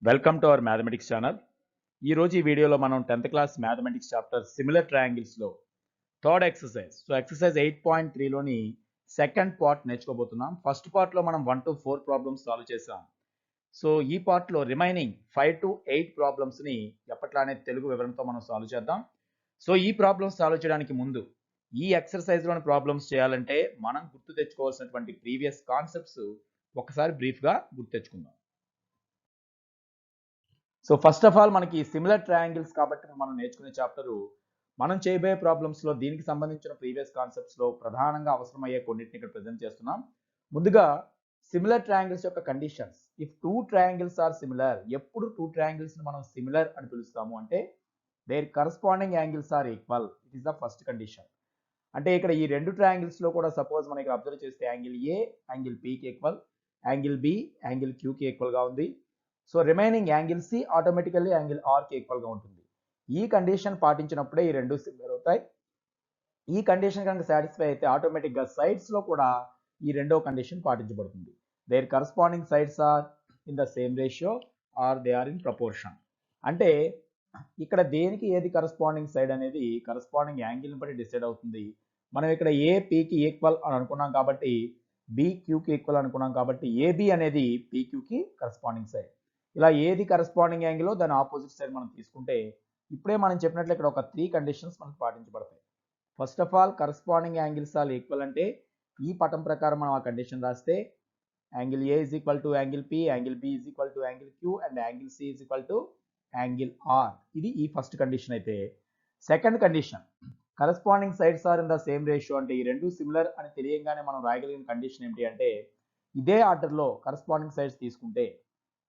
Welcome to our mathematics channel. ఈ వీడియోలో మనం 10th class mathematics chapter similar ట్రయాంగిల్స్లో థర్డ్ ఎక్సర్సైజ్ ఎక్సర్సైజ్ 8.3లోని సెకండ్ పార్ట్ నేర్చుకోబోతున్నాం. ఫస్ట్ పార్ట్లో మనం 1 to 4 ప్రాబ్లమ్స్ సాల్వ్ చేసాం. సో ఈ పార్ట్లో రిమైనింగ్ 5 to 8 ప్రాబ్లమ్స్ని ఎప్పట్లానే తెలుగు వివరణతో మనం సాల్వ్ చేద్దాం. సో ఈ ప్రాబ్లమ్స్ సాల్వ్ చేయడానికి ముందు ఈ ఎక్సర్సైజ్లోని ప్రాబ్లమ్స్ చేయాలంటే మనం గుర్తు తెచ్చుకోవాల్సినటువంటి ప్రీవియస్ కాన్సెప్ట్స్ ఒకసారి బ్రీఫ్గా గుర్తు తెచ్చుకుందాం. సో ఫస్ట్ ఆఫ్ ఆల్ మనకి సిమిలర్ ట్రయాంగిల్స్ కాబట్టి మనం నేర్చుకునే చాప్టరు మనం చేయబోయే ప్రాబ్లమ్స్లో దీనికి సంబంధించిన ప్రీవియస్ కాన్సెప్ట్స్లో ప్రధానంగా అవసరమయ్యే కొన్నిటిని ఇక్కడ ప్రజెంట్ చేస్తున్నాం. ముందుగా సిమిలర్ ట్రయాంగిల్స్ యొక్క conditions. If two triangles are similar, ఎప్పుడు టూ ట్రయాంగిల్స్ని మనం సిమిలర్ అని పిలుస్తాము అంటే their corresponding angles are equal. It is the first condition. అంటే ఇక్కడ ఈ రెండు ట్రయాంగిల్స్లో కూడా సపోజ్ మనం ఇక్కడ అబ్జర్వ్ చేస్తే యాంగిల్ ఏ యాంగిల్ పికి ఈక్వల్, యాంగిల్ బి యాంగిల్ క్యూకి ఈక్వల్గా ఉంది. So remaining angle C automatically angle ఆర్కి ఈక్వల్గా ఉంటుంది. ఈ కండిషన్ పాటించినప్పుడే ఈ రెండు సిమిలర్ అవుతాయి. ఈ కండిషన్ కనుక సాటిస్ఫై అయితే ఆటోమేటిక్గా సైడ్స్లో కూడా ఈ రెండో కండిషన్ పాటించబడుతుంది. Their corresponding sides are in the same ratio or they are in proportion. అంటే ఇక్కడ దేనికి ఏది కరస్పాండింగ్ సైడ్ అనేది కరస్పాండింగ్ యాంగిల్ని బట్టి డిసైడ్ అవుతుంది. మనం ఇక్కడ ఏ పికి ఈక్వల్ అని అనుకున్నాం కాబట్టి బి క్యూకి ఈక్వల్ అనుకున్నాం కాబట్టి ఏబి అనేది పిక్యూకి కరస్పాండింగ్ సైడ్. ఇలా ఏది కరస్పాండింగ్ యాంగిల్ దాని ఆపోజిట్ సైడ్ మనం తీసుకుంటే ఇప్పుడే మనం చెప్పినట్లు ఇక్కడ ఒక 3 కండిషన్స్ మనకు పాటించబడతాయి. First of all corresponding angles all equal అంటే ఈ పటం ప్రకారం మనం ఆ కండిషన్ రాస్తే angle A is equal to angle P, angle B is equal to angle Q and angle C is equal to angle R. ఇది ఈ ఫస్ట్ కండిషన్ అయితే second condition corresponding sides are in the same ratio అంటే ఈ రెండు similar అని తెలియగానే మనం రాయగలిగిన condition ఏంటి అంటే ఇదే ఆర్డర్లో కరస్పాండింగ్ సైడ్స్ తీసుకుంటే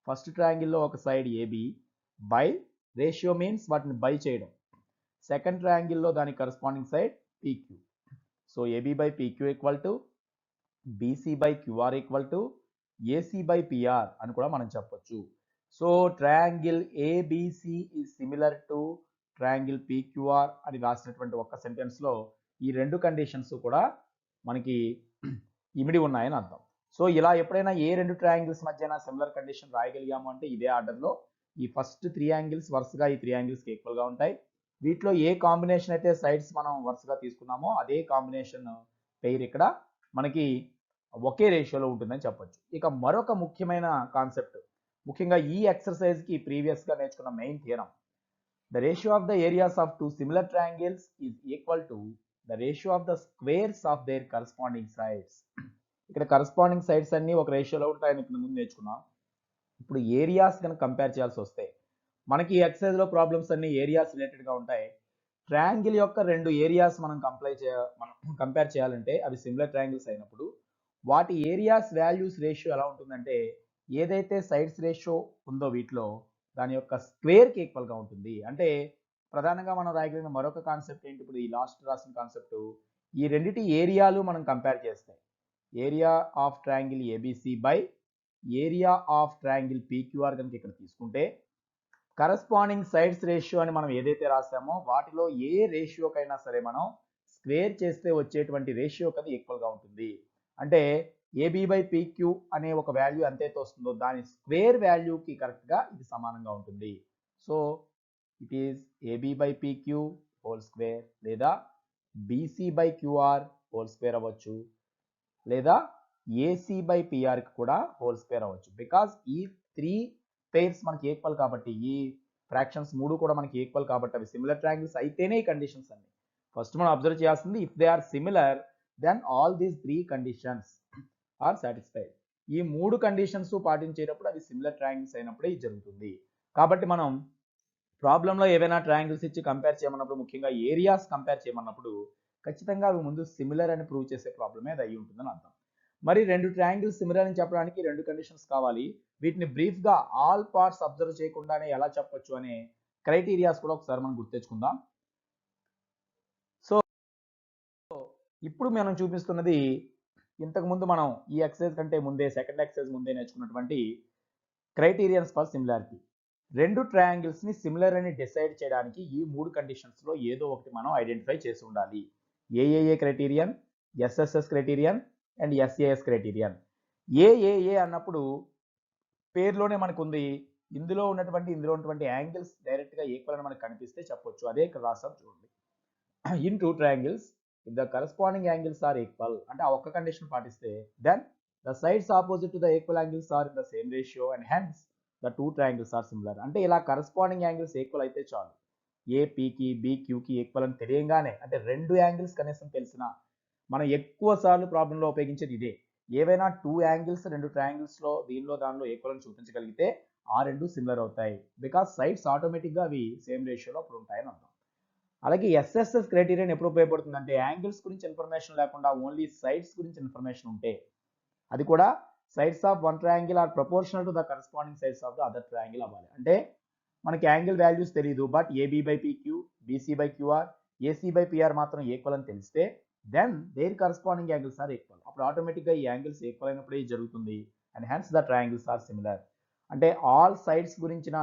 ఫస్ట్ ట్రయాంగిల్లో ఒక side AB by ratio means వాటిని బై చేయడం. సెకండ్ ట్రయాంగిల్లో దానికి corresponding side PQ. So AB by PQ equal to BC by QR equal to AC by PR అని కూడా మనం చెప్పొచ్చు. So triangle ABC is similar to triangle PQR అని రాసినటువంటి ఒక్క సెంటెన్స్లో ఈ రెండు కండిషన్స్ కూడా మనకి ఇమిడి ఉన్నాయని అర్థం. సో ఇలా ఎప్పుడైనా ఏ రెండు ట్రయాంగిల్స్ మధ్యన సిమిలర్ కండిషన్ రాయగలిగాము అంటే ఇదే ఆర్డర్లో ఈ ఫస్ట్ 3 యాంగిల్స్ వరుసగా ఈ 3 యాంగిల్స్కి ఈక్వల్గా ఉంటాయి. వీటిలో ఏ కాంబినేషన్ అయితే సైడ్స్ మనం వరుసగా తీసుకున్నామో అదే కాంబినేషన్ పెయిర్ ఇక్కడ మనకి ఒకే రేషియోలో ఉంటుందని చెప్పొచ్చు. ఇక మరొక ముఖ్యమైన కాన్సెప్ట్, ముఖ్యంగా ఈ ఎక్సర్సైజ్కి ప్రీవియస్గా నేర్చుకున్న main theorem, the ratio of the areas of two similar triangles is equal to the ratio of the squares of their corresponding sides. ఇక్కడ కరస్పాండింగ్ సైడ్స్ అన్ని ఒక రేషియోలో ఉంటాయని ఇప్పుడు ముందు నేర్చుకున్నాం. ఇప్పుడు ఏరియాస్ కనుక కంపేర్ చేయాల్సి వస్తే మనకి ఈ ఎక్సర్సైజ్లో ప్రాబ్లమ్స్ అన్ని ఏరియాస్ రిలేటెడ్గా ఉంటాయి. ట్రయాంగిల్ యొక్క రెండు ఏరియాస్ మనం కంపేర్ చేయాలంటే అవి సిమిలర్ ట్రయాంగిల్స్ అయినప్పుడు వాటి ఏరియాస్ వాల్యూస్ రేషియో ఎలా ఉంటుందంటే ఏదైతే సైడ్స్ రేషియో ఉందో వీటిలో దాని యొక్క స్క్వేర్కి ఈక్వల్గా ఉంటుంది. అంటే ప్రధానంగా మనం రాయగలిగిన మరొక కాన్సెప్ట్ ఏంటి, ఇప్పుడు ఈ లాస్ట్ రాసిన కాన్సెప్ట్, ఈ రెండిటి ఏరియాలు మనం కంపేర్ చేస్తే area of triangle ABC by area of triangle PQR కనుక ఇక్కడ తీసుకుంటే కరస్పాండింగ్ సైడ్స్ రేషియో అని మనం ఏదైతే రాసామో వాటిలో ఏ రేషియోకైనా సరే మనం స్క్వేర్ చేస్తే వచ్చేటువంటి రేషియోకి అది ఈక్వల్గా ఉంటుంది. అంటే ఏబి బై పీక్యూ అనే ఒక వాల్యూ ఎంతైతే వస్తుందో దాని స్క్వేర్ వాల్యూకి కరెక్ట్గా ఇది సమానంగా ఉంటుంది. So it is AB by PQ whole square లేదా BC by QR whole square అవ్వచ్చు లేదా ఏసీ బై పిఆర్కి కూడా హోల్ స్క్వేర్ అవ్వచ్చు. బికాస్ ఈ 3 పెయిర్స్ మనకి ఈక్వల్ కాబట్టి, ఈ ఫ్రాక్షన్స్ 3 కూడా మనకి ఈక్వల్ కాబట్టి అవి సిమిలర్ ట్రయాంగిల్స్ అయితేనే ఈ కండిషన్స్ అన్ని. ఫస్ట్ మనం అబ్జర్వ్ చేయాల్సింది if they are similar then all these 3 conditions are satisfied. ఈ 3 కండిషన్స్ పాటించేటప్పుడు అవి సిమిలర్ ట్రయాంగిల్స్ అయినప్పుడే ఇది జరుగుతుంది. కాబట్టి మనం ప్రాబ్లంలో ఏవైనా ట్రయాంగిల్స్ ఇచ్చి కంపేర్ చేయమన్నప్పుడు, ముఖ్యంగా ఏరియాస్ కంపేర్ చేయమన్నప్పుడు ఖచ్చితంగా అవి ముందు సిమిలర్ అని ప్రూవ్ చేసే ప్రాబ్లమే అది అయ్యి ఉంటుందని అర్థం. మరి రెండు ట్రయాంగిల్స్ సిమిలర్ అని చెప్పడానికి రెండు కండిషన్స్ కావాలి. వీటిని బ్రీఫ్గా ఆల్ పార్ట్స్ అబ్జర్వ్ చేయకుండానే ఎలా చెప్పొచ్చు అనే క్రైటీరియాస్ కూడా ఒకసారి మనం గుర్తెచ్చుకుందాం. సో ఇప్పుడు మనం చూపిస్తున్నది ఇంతకుముందు మనం ఈ ఎక్సర్సైజ్ కంటే ముందే సెకండ్ ఎక్సర్సైజ్ ముందే నేర్చుకున్నటువంటి క్రైటీరియన్స్ ఫర్ సిమిలారిటీ. రెండు ట్రయాంగిల్స్ని సిమిలర్ అని డిసైడ్ చేయడానికి ఈ 3 కండిషన్స్లో ఏదో ఒకటి మనం ఐడెంటిఫై చేసి ఉండాలి. AAA criterion, SSS criterion and SAS criterion. AAA అన్నప్పుడు పేరులోనే మనకు ఉంది ఇందులో ఉన్నటువంటి యాంగిల్స్ డైరెక్ట్గా ఈక్వల్ అని మనకు కనిపిస్తే చెప్పొచ్చు. అదే ఇక్కడ రాసాం చూడండి. In two triangles if the corresponding angles are equal, అంటే ఆ ఒక్క కండిషన్ పాటిస్తే then the sides opposite to the equal angles are in the same ratio and hence the two triangles are similar. అంటే ఇలా కరస్పాండింగ్ యాంగిల్స్ ఈక్వల్ అయితే చాలు. ఏ పీకి B క్యూకి ఈక్వల్ అని తెలియంగానే, అంటే రెండు యాంగిల్స్ కనీసం తెలిసిన, మనం ఎక్కువ సార్లు ప్రాబ్లంలో ఉపయోగించేది ఇదే. ఏవైనా టూ యాంగిల్స్ రెండు ట్రయాంగిల్స్లో దానిలో ఈక్వల్ అని చూపించగలిగితే ఆ రెండు సిమిలర్ అవుతాయి. బికాస్ సైడ్స్ ఆటోమేటిక్గా అవి సేమ్ రేషియోలో అప్పుడు ఉంటాయని అర్థం. అలాగే ఎస్ఎస్ఎస్ క్రైటీరియన్ ఎప్పుడు ఉపయోగపడుతుంది అంటే యాంగిల్స్ గురించి ఇన్ఫర్మేషన్ లేకుండా ఓన్లీ సైడ్స్ గురించి ఇన్ఫర్మేషన్ ఉంటే, అది కూడా sides of one triangle are proportional to the corresponding sides of the other triangle అవ్వాలి. అంటే మనకి యాంగిల్ వాల్యూస్ తెలియదు, but AB by PQ, BC by QR, AC by PR మాత్రం ఈక్వల్ అని తెలిస్తే then their corresponding angles are equal. అప్పుడు ఆటోమేటిక్గా ఈ యాంగిల్స్ ఈక్వల్ అయినప్పుడే జరుగుతుంది. And hence the triangles are similar. అంటే ఆల్ సైడ్స్ గురించిన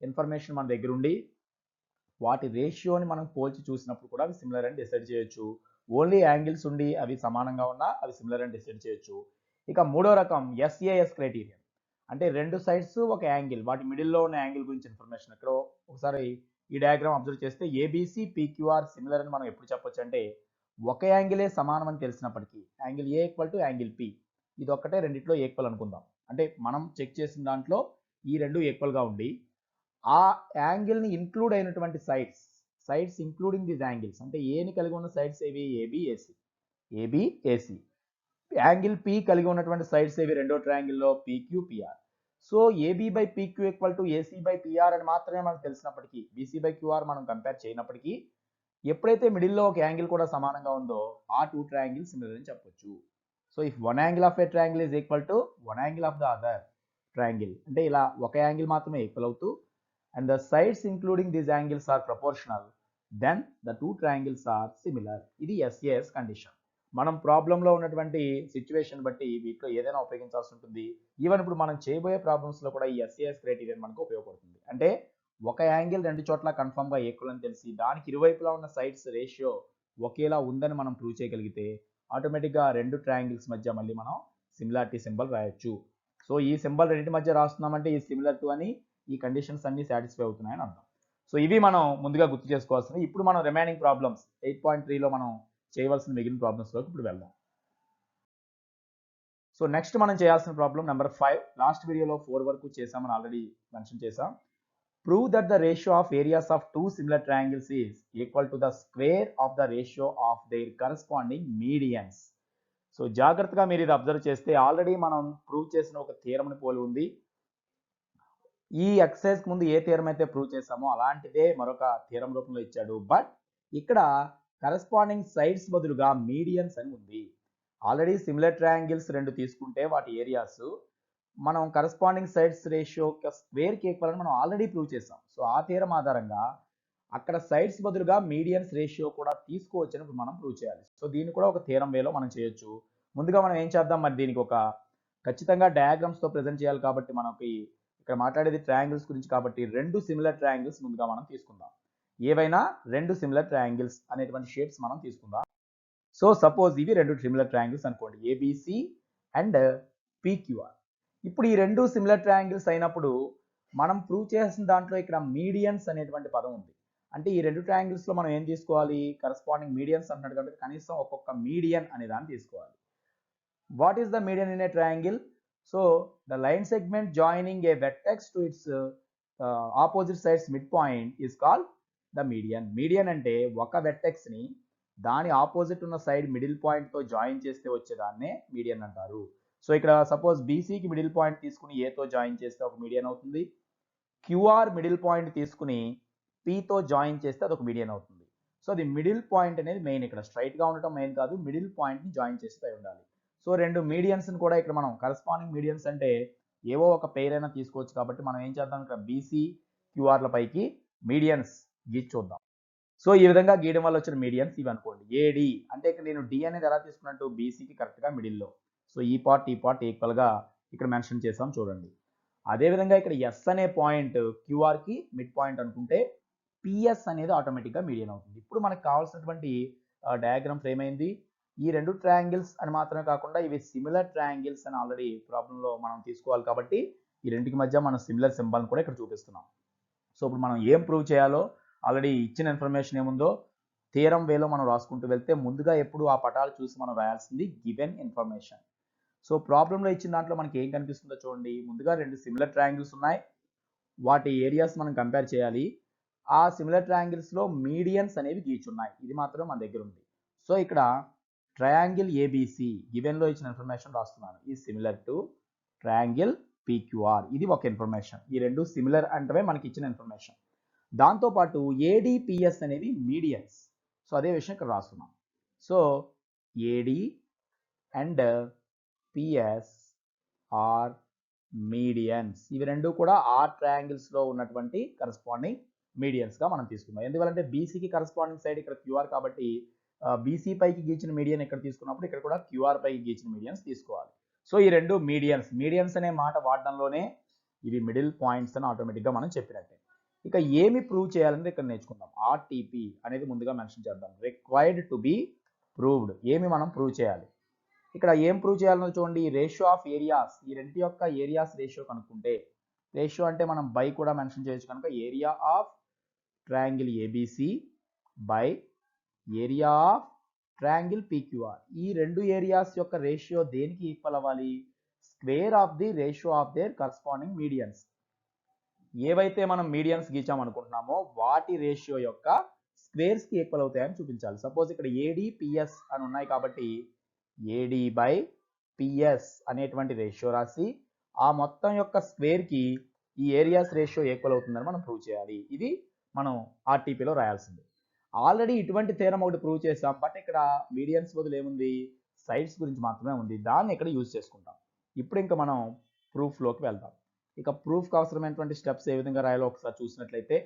ఇన్ఫర్మేషన్ మన దగ్గర ఉండి వాటి రేషియోని మనం పోల్చి చూసినప్పుడు కూడా అవి సిమిలర్ అని డిసైడ్ చేయొచ్చు. ఓన్లీ యాంగిల్స్ ఉండి అవి సమానంగా ఉన్నా అవి సిమిలర్ అని డిసైడ్ చేయొచ్చు. ఇక మూడో రకం ఎస్ఏఎస్ క్రైటీరియన్, అంటే రెండు సైడ్స్ ఒక యాంగిల్, వాటి మిడిల్లో ఉన్న యాంగిల్ గురించి ఇన్ఫర్మేషన్. ఇక్కడ ఒకసారి ఈ డయాగ్రామ్ అబ్జర్వ్ చేస్తే ఏబీసీ పీక్యూఆర్ సిమిలర్ అని మనం ఎప్పుడు చెప్పొచ్చు అంటే ఒక యాంగిలే సమానం అని తెలిసినప్పటికీ, angle A equal to angle P, ఇది ఒక్కటే రెండిట్లో ఈక్వల్ అనుకుందాం. అంటే మనం చెక్ చేసిన దాంట్లో ఈ రెండు ఈక్వల్గా ఉండి ఆ యాంగిల్ని ఇంక్లూడ్ అయినటువంటి సైడ్స్ ఇంక్లూడింగ్ దీస్ యాంగిల్స్, అంటే ఏని కలిగి ఉన్న సైడ్స్ ఏవి, ఏబి ఏసి. యాంగిల్ పి కలిగి ఉన్నటువంటి సైడ్స్ ఏవి రెండో ట్రయాంగిల్లో, PQ PR. So AB by PQ equal to AC by PR అని మాత్రమే మనకు తెలిసినప్పటికీ, బీసీ బై క్యూఆర్ మనం కంపేర్ చేయనప్పటికీ, ఎప్పుడైతే మిడిల్లో ఒక యాంగిల్ కూడా సమానంగా ఉందో ఆ టూ ట్రయాంగిల్స్ సిమిలర్ అని చెప్పొచ్చు. So if one angle of a triangle is equal to one angle of the other triangle, అంటే ఇలా ఒక యాంగిల్ మాత్రమే ఈక్వల్ అవుతూ and the sides including these angles are proportional, then the two triangles are similar. ఇది SAS condition. మనం ప్రాబ్లంలో ఉన్నటువంటి situation బట్టి వీటిలో ఏదైనా ఉపయోగించాల్సి ఉంటుంది. ఈవెన్ ఇప్పుడు మనం చేయబోయే ప్రాబ్లమ్స్లో కూడా ఈ SAS క్రైటీరియన్ మనకు ఉపయోగపడుతుంది. అంటే ఒక యాంగిల్ రెండు చోట్ల కన్ఫర్మ్గా ఈక్వల్ అని తెలిసి దానికి ఇరువైపులా ఉన్న సైడ్స్ రేషియో ఒకేలా ఉందని మనం ప్రూవ్ చేయగలిగితే ఆటోమేటిక్గా రెండు ట్రయాంగిల్స్ మధ్య మళ్ళీ మనం సిమిలారిటీ సింబల్ రాయొచ్చు. సో ఈ సింబల్ రెండింటి మధ్య రాస్తున్నామంటే ఈ సిమిలర్ టు అని, ఈ కండిషన్స్ అన్ని సాటిస్ఫై అవుతున్నాయని అర్థం. సో ఇవి మనం ముందుగా గుర్తు చేసుకోవాల్సినవి. ఇప్పుడు మనం రిమైనింగ్ ప్రాబ్లమ్స్ 8.3లో మనం చేయవలసిన మిగిలిన ప్రాబ్లమ్స్లోకి ఇప్పుడు వెళ్దాం. సో నెక్స్ట్ మనం చేయాల్సిన ప్రాబ్లం నెంబర్ 5. లాస్ట్ వీడియోలో 4 వరకు చేసామని ఆల్రెడీ మెన్షన్ చేసాం. Prove that the ratio of areas of two similar triangles is equal to the square of the ratio of their corresponding medians. So జాగ్రత్తగా మీరు ఇది అబ్జర్వ్ చేస్తే ఆల్రెడీ మనం ప్రూవ్ చేసిన ఒక థియరమ్ని పోలి ఉంది. ఈ ఎక్సర్సైజ్కి ముందు ఏ థియరం అయితే ప్రూవ్ చేసామో అలాంటిదే మరొక థియరం రూపంలో ఇచ్చాడు. బట్ ఇక్కడ కరస్పాండింగ్ సైడ్స్ బదులుగా మీడియన్స్ అని ఉంది. ఆల్రెడీ సిమిలర్ ట్రయాంగిల్స్ రెండు తీసుకుంటే వాటి ఏరియాస్ మనం కరస్పాండింగ్ సైడ్స్ రేషియో స్క్వేర్కి ఈక్వల్ అని మనం ఆల్రెడీ ప్రూవ్ చేసాం. సో ఆ థియరం ఆధారంగా అక్కడ సైడ్స్ బదులుగా మీడియన్స్ రేషియో కూడా తీసుకోవచ్చని ఇప్పుడు మనం ప్రూవ్ చేయాలి. సో దీన్ని కూడా ఒక థియరం వేలో మనం చేయొచ్చు. ముందుగా మనం ఏం చేద్దాం, మరి దీనికి ఒక ఖచ్చితంగా డయాగ్రామ్స్తో ప్రజెంట్ చేయాలి కాబట్టి మనకి ఇక్కడ మాట్లాడేది ట్రయాంగిల్స్ గురించి కాబట్టి రెండు సిమిలర్ ట్రయాంగిల్స్ ముందుగా మనం తీసుకుందాం. ఏవైనా రెండు సిమిలర్ ట్రయాంగిల్స్ అనేటువంటి షేప్స్ మనం తీసుకుందాం. సో సపోజ్ ఇవి రెండు సిమిలర్ ట్రయాంగిల్స్ అనుకోండి, ఏబిసి అండ్ పీక్యూఆర్. ఇప్పుడు ఈ రెండు సిమిలర్ ట్రయాంగిల్స్ అయినప్పుడు మనం ప్రూవ్ చేసిన దాంట్లో ఇక్కడ మీడియన్స్ అనేటువంటి పదం ఉంది. అంటే ఈ రెండు ట్రయాంగిల్స్లో మనం ఏం తీసుకోవాలి, కరస్పాండింగ్ మీడియన్స్ అంటున్నాడు కాబట్టి కనీసం ఒక్కొక్క మీడియన్ అనే దాన్ని తీసుకోవాలి. What is the median in a triangle? So the line segment joining a vertex to its opposite sides midpoint is called the median. Median అంటే ఒక వెర్టెక్స్ ని దాని ఆపోజిట్ ఉన్న సైడ్ మిడిల్ పాయింట్ తో జాయిన్ చేస్తే వచ్చేదాన్నే మీడియన్ అంటారు. So ఇక్కడ suppose బీసీకి మిడిల్ పాయింట్ తీసుకుని ఏతో జాయిన్ చేస్తే ఒక మీడియన్ అవుతుంది. క్యూఆర్ మిడిల్ పాయింట్ తీసుకుని పీతో జాయిన్ చేస్తే అదొక మీడియన్ అవుతుంది. సో అది మిడిల్ పాయింట్ అనేది మెయిన్. ఇక్కడ స్ట్రైట్ గా ఉండటం మెయిన్ కాదు, మిడిల్ పాయింట్ ని జాయిన్ చేస్తే ఉండాలి. సో రెండు మీడియన్స్ని కూడా ఇక్కడ మనం కరస్పాండింగ్ మీడియన్స్ అంటే ఏవో ఒక పేర్ అయినా తీసుకోవచ్చు కాబట్టి మనం ఏం చేద్దాం, ఇక్కడ బీసీ క్యూఆర్ల పైకి మీడియన్స్ గీచి చూద్దాం. సో ఈ విధంగా గీయడం వల్ల వచ్చిన మీడియన్స్ ఇవి అనుకోండి. ఏడి అంటే ఇక్కడ నేను డి అనేది ఎలా తీసుకున్నట్టు బీసీకి కరెక్ట్గా మిడిల్లో. సో ఈ పార్ట్ ఈక్వల్గా ఇక్కడ మెన్షన్ చేసాం చూడండి. అదేవిధంగా ఇక్కడ ఎస్ అనే పాయింట్ క్యూఆర్కి మిడ్ పాయింట్ అనుకుంటే పిఎస్ అనేది ఆటోమేటిక్గా మీడియన్ అవుతుంది. ఇప్పుడు మనకు కావాల్సినటువంటి డయాగ్రామ్ ఫ్రేమ్ అయింది. ఈ రెండు ట్రయాంగిల్స్ అని మాత్రమే కాకుండా ఇవి సిమిలర్ ట్రయాంగిల్స్ అని ఆల్రెడీ ప్రాబ్లంలో మనం తీసుకోవాలి కాబట్టి ఈ రెండింటికి మధ్య మనం సిమిలర్ సింబల్ని కూడా ఇక్కడ చూపిస్తున్నాం. సో ఇప్పుడు మనం ఏం ప్రూవ్ చేయాలో ఆల్రెడీ ఇచ్చిన ఇన్ఫర్మేషన్ ఏముందో థియరం వేలో మనం రాసుకుంటూ వెళ్తే ముందుగా ఎప్పుడు ఆ పటాలు చూసి మనం రాయాల్సింది గివెన్ ఇన్ఫర్మేషన్. సో ప్రాబ్లంలో ఇచ్చిన దాంట్లో మనకి ఏం కనిపిస్తుందో చూడండి. ముందుగా రెండు సిమిలర్ ట్రయాంగిల్స్ ఉన్నాయి, వాటి ఏరియాస్ మనం కంపేర్ చేయాలి. ఆ సిమిలర్ ట్రయాంగిల్స్లో మీడియన్స్ అనేవి గీచున్నాయి, ఇది మాత్రం మన దగ్గర ఉంది. సో ఇక్కడ ట్రయాంగిల్ ఏబిసి గివెన్లో ఇచ్చిన ఇన్ఫర్మేషన్ రాస్తున్నాను. ఈ సిమిలర్ టు ట్రయాంగిల్ PQR, ఇది ఒక ఇన్ఫర్మేషన్. ఈ రెండు సిమిలర్ అంటే మనకి ఇచ్చిన ఇన్ఫర్మేషన్. దాంతోపాటు ADPS అనేవి మీడియన్స్. సో అదే విషయం ఇక్కడ రాస్తున్నాం. So AD and PS are medians. ఇవి రెండు కూడా ఆర్ ట్రయాంగిల్స్లో ఉన్నటువంటి కరస్పాండింగ్ మీడియన్స్గా మనం తీసుకున్నాం. ఎందుకంటే బీసీకి కరస్పాండింగ్ సైడ్ ఇక్కడ క్యూఆర్ కాబట్టి బీసీ పైకి గీచిన మీడియన్ ఇక్కడ తీసుకున్నప్పుడు ఇక్కడ కూడా క్యూఆర్ పైకి గీచిన మీడియన్స్ తీసుకోవాలి. సో ఈ రెండు మీడియన్స్ అనే మాట వాడడంలోనే ఇవి మిడిల్ పాయింట్స్ అని ఆటోమేటిక్గా మనం చెప్పినట్టే. ఇక ఏమి ప్రూవ్ చేయాలని ఇక్కడ నేర్చుకుందాం. RTP అనేది ముందుగా మెన్షన్ చేద్దాం. Required to be proved. ఏమి మనం ప్రూవ్ చేయాలి, ఇక్కడ ఏం ప్రూవ్ చేయాలన్నది చూడండి. రేషియో ఆఫ్ ఏరియాస్, ఈ రెండు యొక్క ఏరియాస్ రేషియో కనుక్కుంటే, రేషియో అంటే మనం బై కూడా మెన్షన్ చేయొచ్చు కనుక area of triangle ABC by area of triangle PQR. ఈ రెండు ఏరియాస్ యొక్క రేషియో దేనికి ఈక్వల్ అవ్వాలి? Square of the ratio of their corresponding medians. ఏవైతే మనం మీడియన్స్ గీచామనుకుంటున్నామో వాటి రేషియో యొక్క స్క్వేర్స్కి ఈక్వల్ అవుతాయని చూపించాలి. సపోజ్ ఇక్కడ ADPS అని ఉన్నాయి కాబట్టి AD బై PS అనేటువంటి రేషియో రాసి ఆ మొత్తం యొక్క స్క్వేర్కి ఈ ఏరియాస్ రేషియో ఈక్వల్ అవుతుందని మనం ప్రూవ్ చేయాలి. ఇది మనం RTPలో రాయాల్సింది. ఆల్రెడీ ఇటువంటి థియరం ఒకటి ప్రూవ్ చేసాం, బట్ ఇక్కడ మీడియన్స్ బదులు ఏముంది, సైడ్స్ గురించి మాత్రమే ఉంది. దాన్ని ఇక్కడ యూజ్ చేసుకుంటాం. ఇప్పుడు ఇంకా మనం ప్రూఫ్లోకి వెళ్దాం. ఇక ప్రూఫ్కి అవసరమైనటువంటి స్టెప్స్ ఏ విధంగా రాయాలో ఒకసారి చూసినట్లయితే,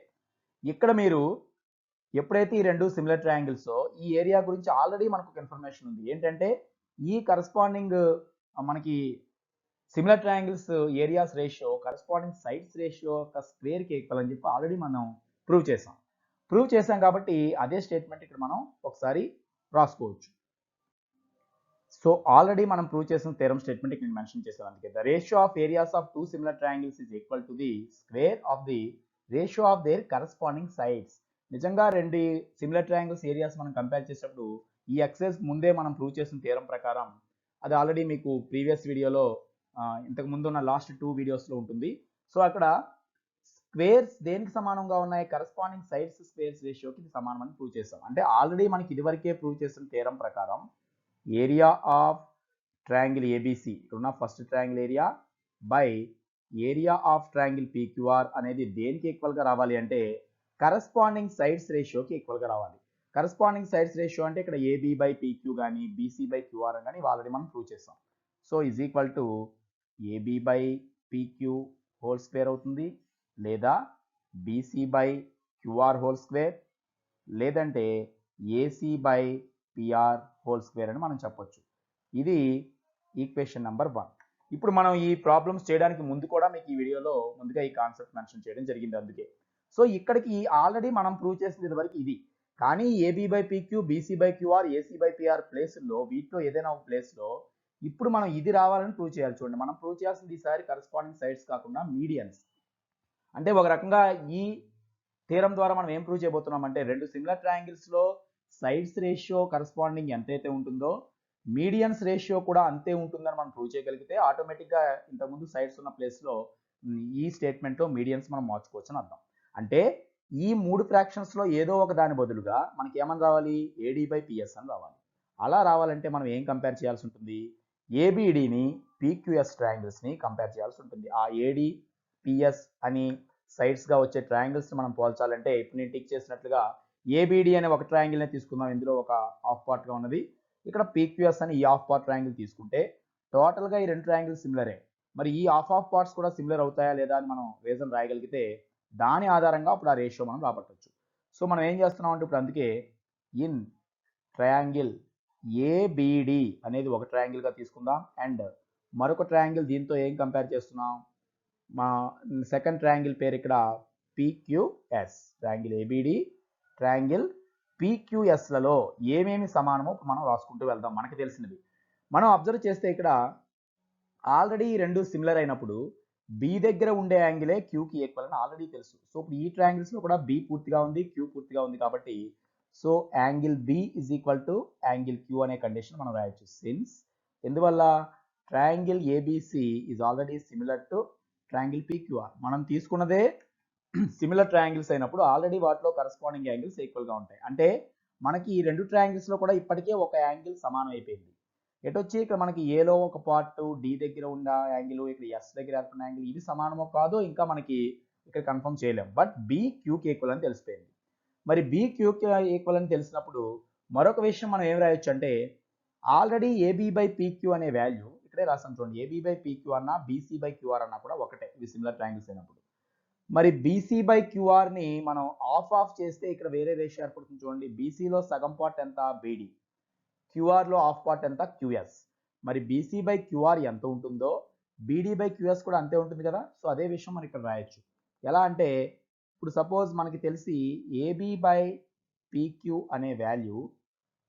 ఇక్కడ మీరు ఎప్పుడైతే ఈ రెండు సిమిలర్ ట్రయాంగిల్స్ ఈ ఏరియా గురించి ఆల్రెడీ మనకు ఒక ఇన్ఫర్మేషన్ ఉంది. ఏంటంటే ఈ కరస్పాండింగ్ మనకి similar triangles areas ratio corresponding sides ratio యొక్క స్క్వేర్కి ఈక్వల్ అని చెప్పి ఆల్రెడీ మనం ప్రూవ్ చేసాం కాబట్టి అదే స్టేట్మెంట్ ఇక్కడ మనం ఒకసారి రాసుకోవచ్చు. సో ఆల్రెడీ మనం ప్రూవ్ చేసిన థియరం స్టేట్మెంట్ ఇక్కడ మెన్షన్ చేశాను. అందుకే the ratio of areas of two similar triangles is equal to the square of the ratio of their corresponding sides. నిజంగా రెండు సిమిలర్ ట్రయాంగిల్స్ ఏరియాస్ మనం కంపేర్ చేసేటప్పుడు ఈ ఎక్సైజ్ ముందే మనం ప్రూవ్ చేసిన థియరం ప్రకారం, అది ఆల్రెడీ మీకు ప్రీవియస్ వీడియోలో ఇంతకు ముందు ఉన్న లాస్ట్ 2 వీడియోస్లో ఉంటుంది. సో అక్కడ స్క్వేర్స్ దేనికి సమానంగా ఉన్నాయి, కరస్పాండింగ్ సైడ్స్ స్క్వేర్స్ రేషియోకి ఇది సమానమని ప్రూవ్ చేసాం. అంటే ఆల్రెడీ మనకి ఇదివరకే ప్రూవ్ చేసిన థియరం ప్రకారం ఏరియా ఆఫ్ ట్రయాంగిల్ ఏబిసి ఉన్న first triangle area by area of triangle PQR అనేది దేనికి ఈక్వల్గా రావాలి అంటే కరస్పాండింగ్ సైడ్స్ రేషియోకి ఈక్వల్గా రావాలి. కరస్పాండింగ్ సైడ్స్ రేషియో అంటే ఇక్కడ AB బై PQ కానీ BC బై QR కానీ ఆల్రెడీ మనం ప్రూవ్ చేసాం. So is equal to AB by PQ whole square అవుతుంది, లేదా BC by QR whole square, లేదంటే AC by PR whole square అని మనం చెప్పొచ్చు. ఇది ఈక్వేషన్ నెంబర్ 1. ఇప్పుడు మనం ఈ ప్రాబ్లమ్స్ చేయడానికి ముందు కూడా మీకు ఈ వీడియోలో ముందుగా ఈ కాన్సెప్ట్ మెన్షన్ చేయడం జరిగింది. అందుకే సో ఇక్కడికి ఆల్రెడీ మనం ప్రూవ్ చేసింది వరకు ఇది. కానీ AB by PQ, BC by QR, AC by PR ప్లేస్లో వీటిలో ఏదైనా ఒక ప్లేస్లో ఇప్పుడు మనం ఇది రావాలని ప్రూవ్ చేయాలి. చూడండి, మనం ప్రూవ్ చేయాల్సింది ఈసారి కరస్పాండింగ్ సైడ్స్ కాకుండా మీడియన్స్. అంటే ఒక రకంగా ఈ థియరం ద్వారా మనం ఏం ప్రూవ్ చేయబోతున్నాం అంటే రెండు సిమిలర్ ట్రయాంగిల్స్లో సైడ్స్ రేషియో కరస్పాండింగ్ ఎంతైతే ఉంటుందో మీడియన్స్ రేషియో కూడా అంతే ఉంటుందని మనం ప్రూవ్ చేయగలిగితే ఆటోమేటిక్గా ఇంతకుముందు సైడ్స్ ఉన్న ప్లేస్లో ఈ స్టేట్మెంట్లో మీడియన్స్ మనం మార్చుకోవచ్చు అని అర్థం. అంటే ఈ 3 ఫ్రాక్షన్స్లో ఏదో ఒక దాని బదులుగా మనకి ఏమని రావాలి, AD బై PS అని రావాలి. అలా రావాలంటే మనం ఏం కంపేర్ చేయాల్సి ఉంటుంది, ABDని PQS ట్రయాంగిల్స్ని కంపేర్ చేయాల్సి ఉంటుంది. ఆ AD PS అని సైడ్స్గా వచ్చే ట్రయాంగిల్స్ మనం పోల్చాలంటే ఇప్పుడు నేను టిక్ చేసినట్లుగా ABD అనే ఒక ట్రయాంగిల్నే తీసుకుందాం. ఇందులో ఒక హాఫ్ పార్ట్గా ఉన్నది. ఇక్కడ PQS అని ఈ హాఫ్ పార్ట్ ట్రయాంగిల్ తీసుకుంటే టోటల్గా ఈ రెండు ట్రయాంగిల్స్ సిమిలరే. మరి ఈ హాఫ్ పార్ట్స్ కూడా సిమిలర్ అవుతాయా లేదా అని మనం రీజన్ రాయగలిగితే దాని ఆధారంగా అప్పుడు ఆ రేషియో మనం రాబట్టవచ్చు. సో మనం ఏం చేస్తున్నాం అంటే ఇప్పుడు అందుకే ఇన్ ట్రయాంగిల్ ABD అనేది ఒక ట్రయాంగిల్గా తీసుకుందాం. అండ్ మరొక ట్రయాంగిల్ దీంతో ఏం కంపేర్ చేస్తున్నాం, మా సెకండ్ ట్రయాంగిల్ పేరు ఇక్కడ PQS. ట్రయాంగిల్ ABD, ట్రయాంగిల్ PQSలలో ఏమేమి సమానమో మనం రాసుకుంటూ వెళ్దాం. మనకి తెలిసినది మనం అబ్జర్వ్ చేస్తే ఇక్కడ ఆల్రెడీ ఈ రెండు సిమిలర్ అయినప్పుడు బి దగ్గర ఉండే యాంగిలే క్యూకి ఈక్వల్ అని ఆల్రెడీ తెలుసు. సో ఇప్పుడు ఈ ట్రయాంగిల్స్లో కూడా బి పూర్తిగా ఉంది, క్యూ పూర్తిగా ఉంది కాబట్టి so angle B is equal to angle Q అనే కండిషన్ మనం రాయొచ్చు. సిన్స్ ఎందువల్ల triangle ABC is already similar to triangle PQR. మనం తీసుకున్నదే సిమిలర్ ట్రయాంగిల్స్ అయినప్పుడు ఆల్రెడీ వాటిలో కరస్పాండింగ్ యాంగిల్స్ ఈక్వల్గా ఉంటాయి. అంటే మనకి ఈ రెండు ట్రయాంగిల్స్లో కూడా ఇప్పటికే ఒక యాంగిల్ సమానం అయిపోయింది. ఎటొచ్చి ఇక్కడ మనకి ఏలో ఒక పార్ట్ డి దగ్గర ఉన్న యాంగిల్, ఇక్కడ ఎస్ దగ్గర ఏర్పడిన యాంగిల్ ఇవి సమానమో కాదో ఇంకా మనకి ఇక్కడ కన్ఫర్మ్ చేయలేం. బట్ బి క్యూకి ఈక్వల్ అని తెలిసిపోయింది. మరి బి క్యూకి ఈక్వల్ అని తెలిసినప్పుడు మరొక విషయం మనం ఏం రాయొచ్చు అంటే ఆల్రెడీ ఏబి బై పీక్యూ అనే వాల్యూ ఇక్కడే రాసాం చూడండి. ఏబి బై పీక్యూ అన్నా బీసీ బై క్యూఆర్ అన్నా కూడా ఒకటే, ఇవి సిమిలర్ ట్రయాంగిల్స్ అయినప్పుడు. మరి బీసీ బై క్యూఆర్ని మనం ఆఫ్ చేస్తే ఇక్కడ వేరే రేషియో ఏర్పడుతుంది చూడండి. బీసీలో సగం పార్ట్ ఎంత బీడీ, క్యూఆర్లో హాఫ్ పార్ట్ ఎంత క్యూఎస్. మరి బీసీ బై క్యూఆర్ ఎంత ఉంటుందో బీడీ బై క్యూఎస్ కూడా అంతే ఉంటుంది కదా. సో అదే విషయం మనం ఇక్కడ రాయొచ్చు. ఎలా అంటే ఇప్పుడు సపోజ్ మనకి తెలిసి ఏబి బై పీక్యూ అనే వాల్యూ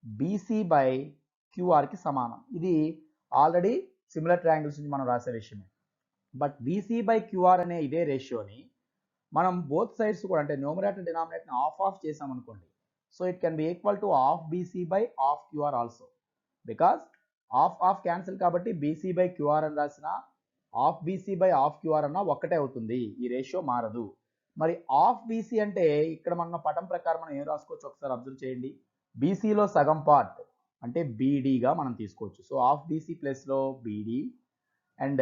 బీసీ బై క్యూఆర్కి సమానం. ఇది ఆల్రెడీ సిమిలర్ ట్రయాంగిల్స్ నుంచి మనం రాసే విషయమే. బట్ బీసీ బై క్యూఆర్ అనే ఇదే రేషియోని మనం బోత్ సైడ్స్ కూడా అంటే న్యూమరేటర్ డినామినేటర్ని ఆఫ్ చేసామనుకోండి. So it can be equal to half BC by half QR also. Because half cancel కాబట్టి బీసీ బై క్యూఆర్ అని రాసిన half BC by half QR అన్న ఒక్కటే అవుతుంది, ఈ రేషియో మారదు. మరి హాఫ్ బీసీ అంటే ఇక్కడ మన పటం ప్రకారం మనం ఏం రాసుకోవచ్చు ఒకసారి అబ్జర్వ్ చేయండి. బీసీలో సగం పార్ట్ అంటే బీడీగా మనం తీసుకోవచ్చు. సో హాఫ్ బీసీ ప్లస్లో బీడీ అండ్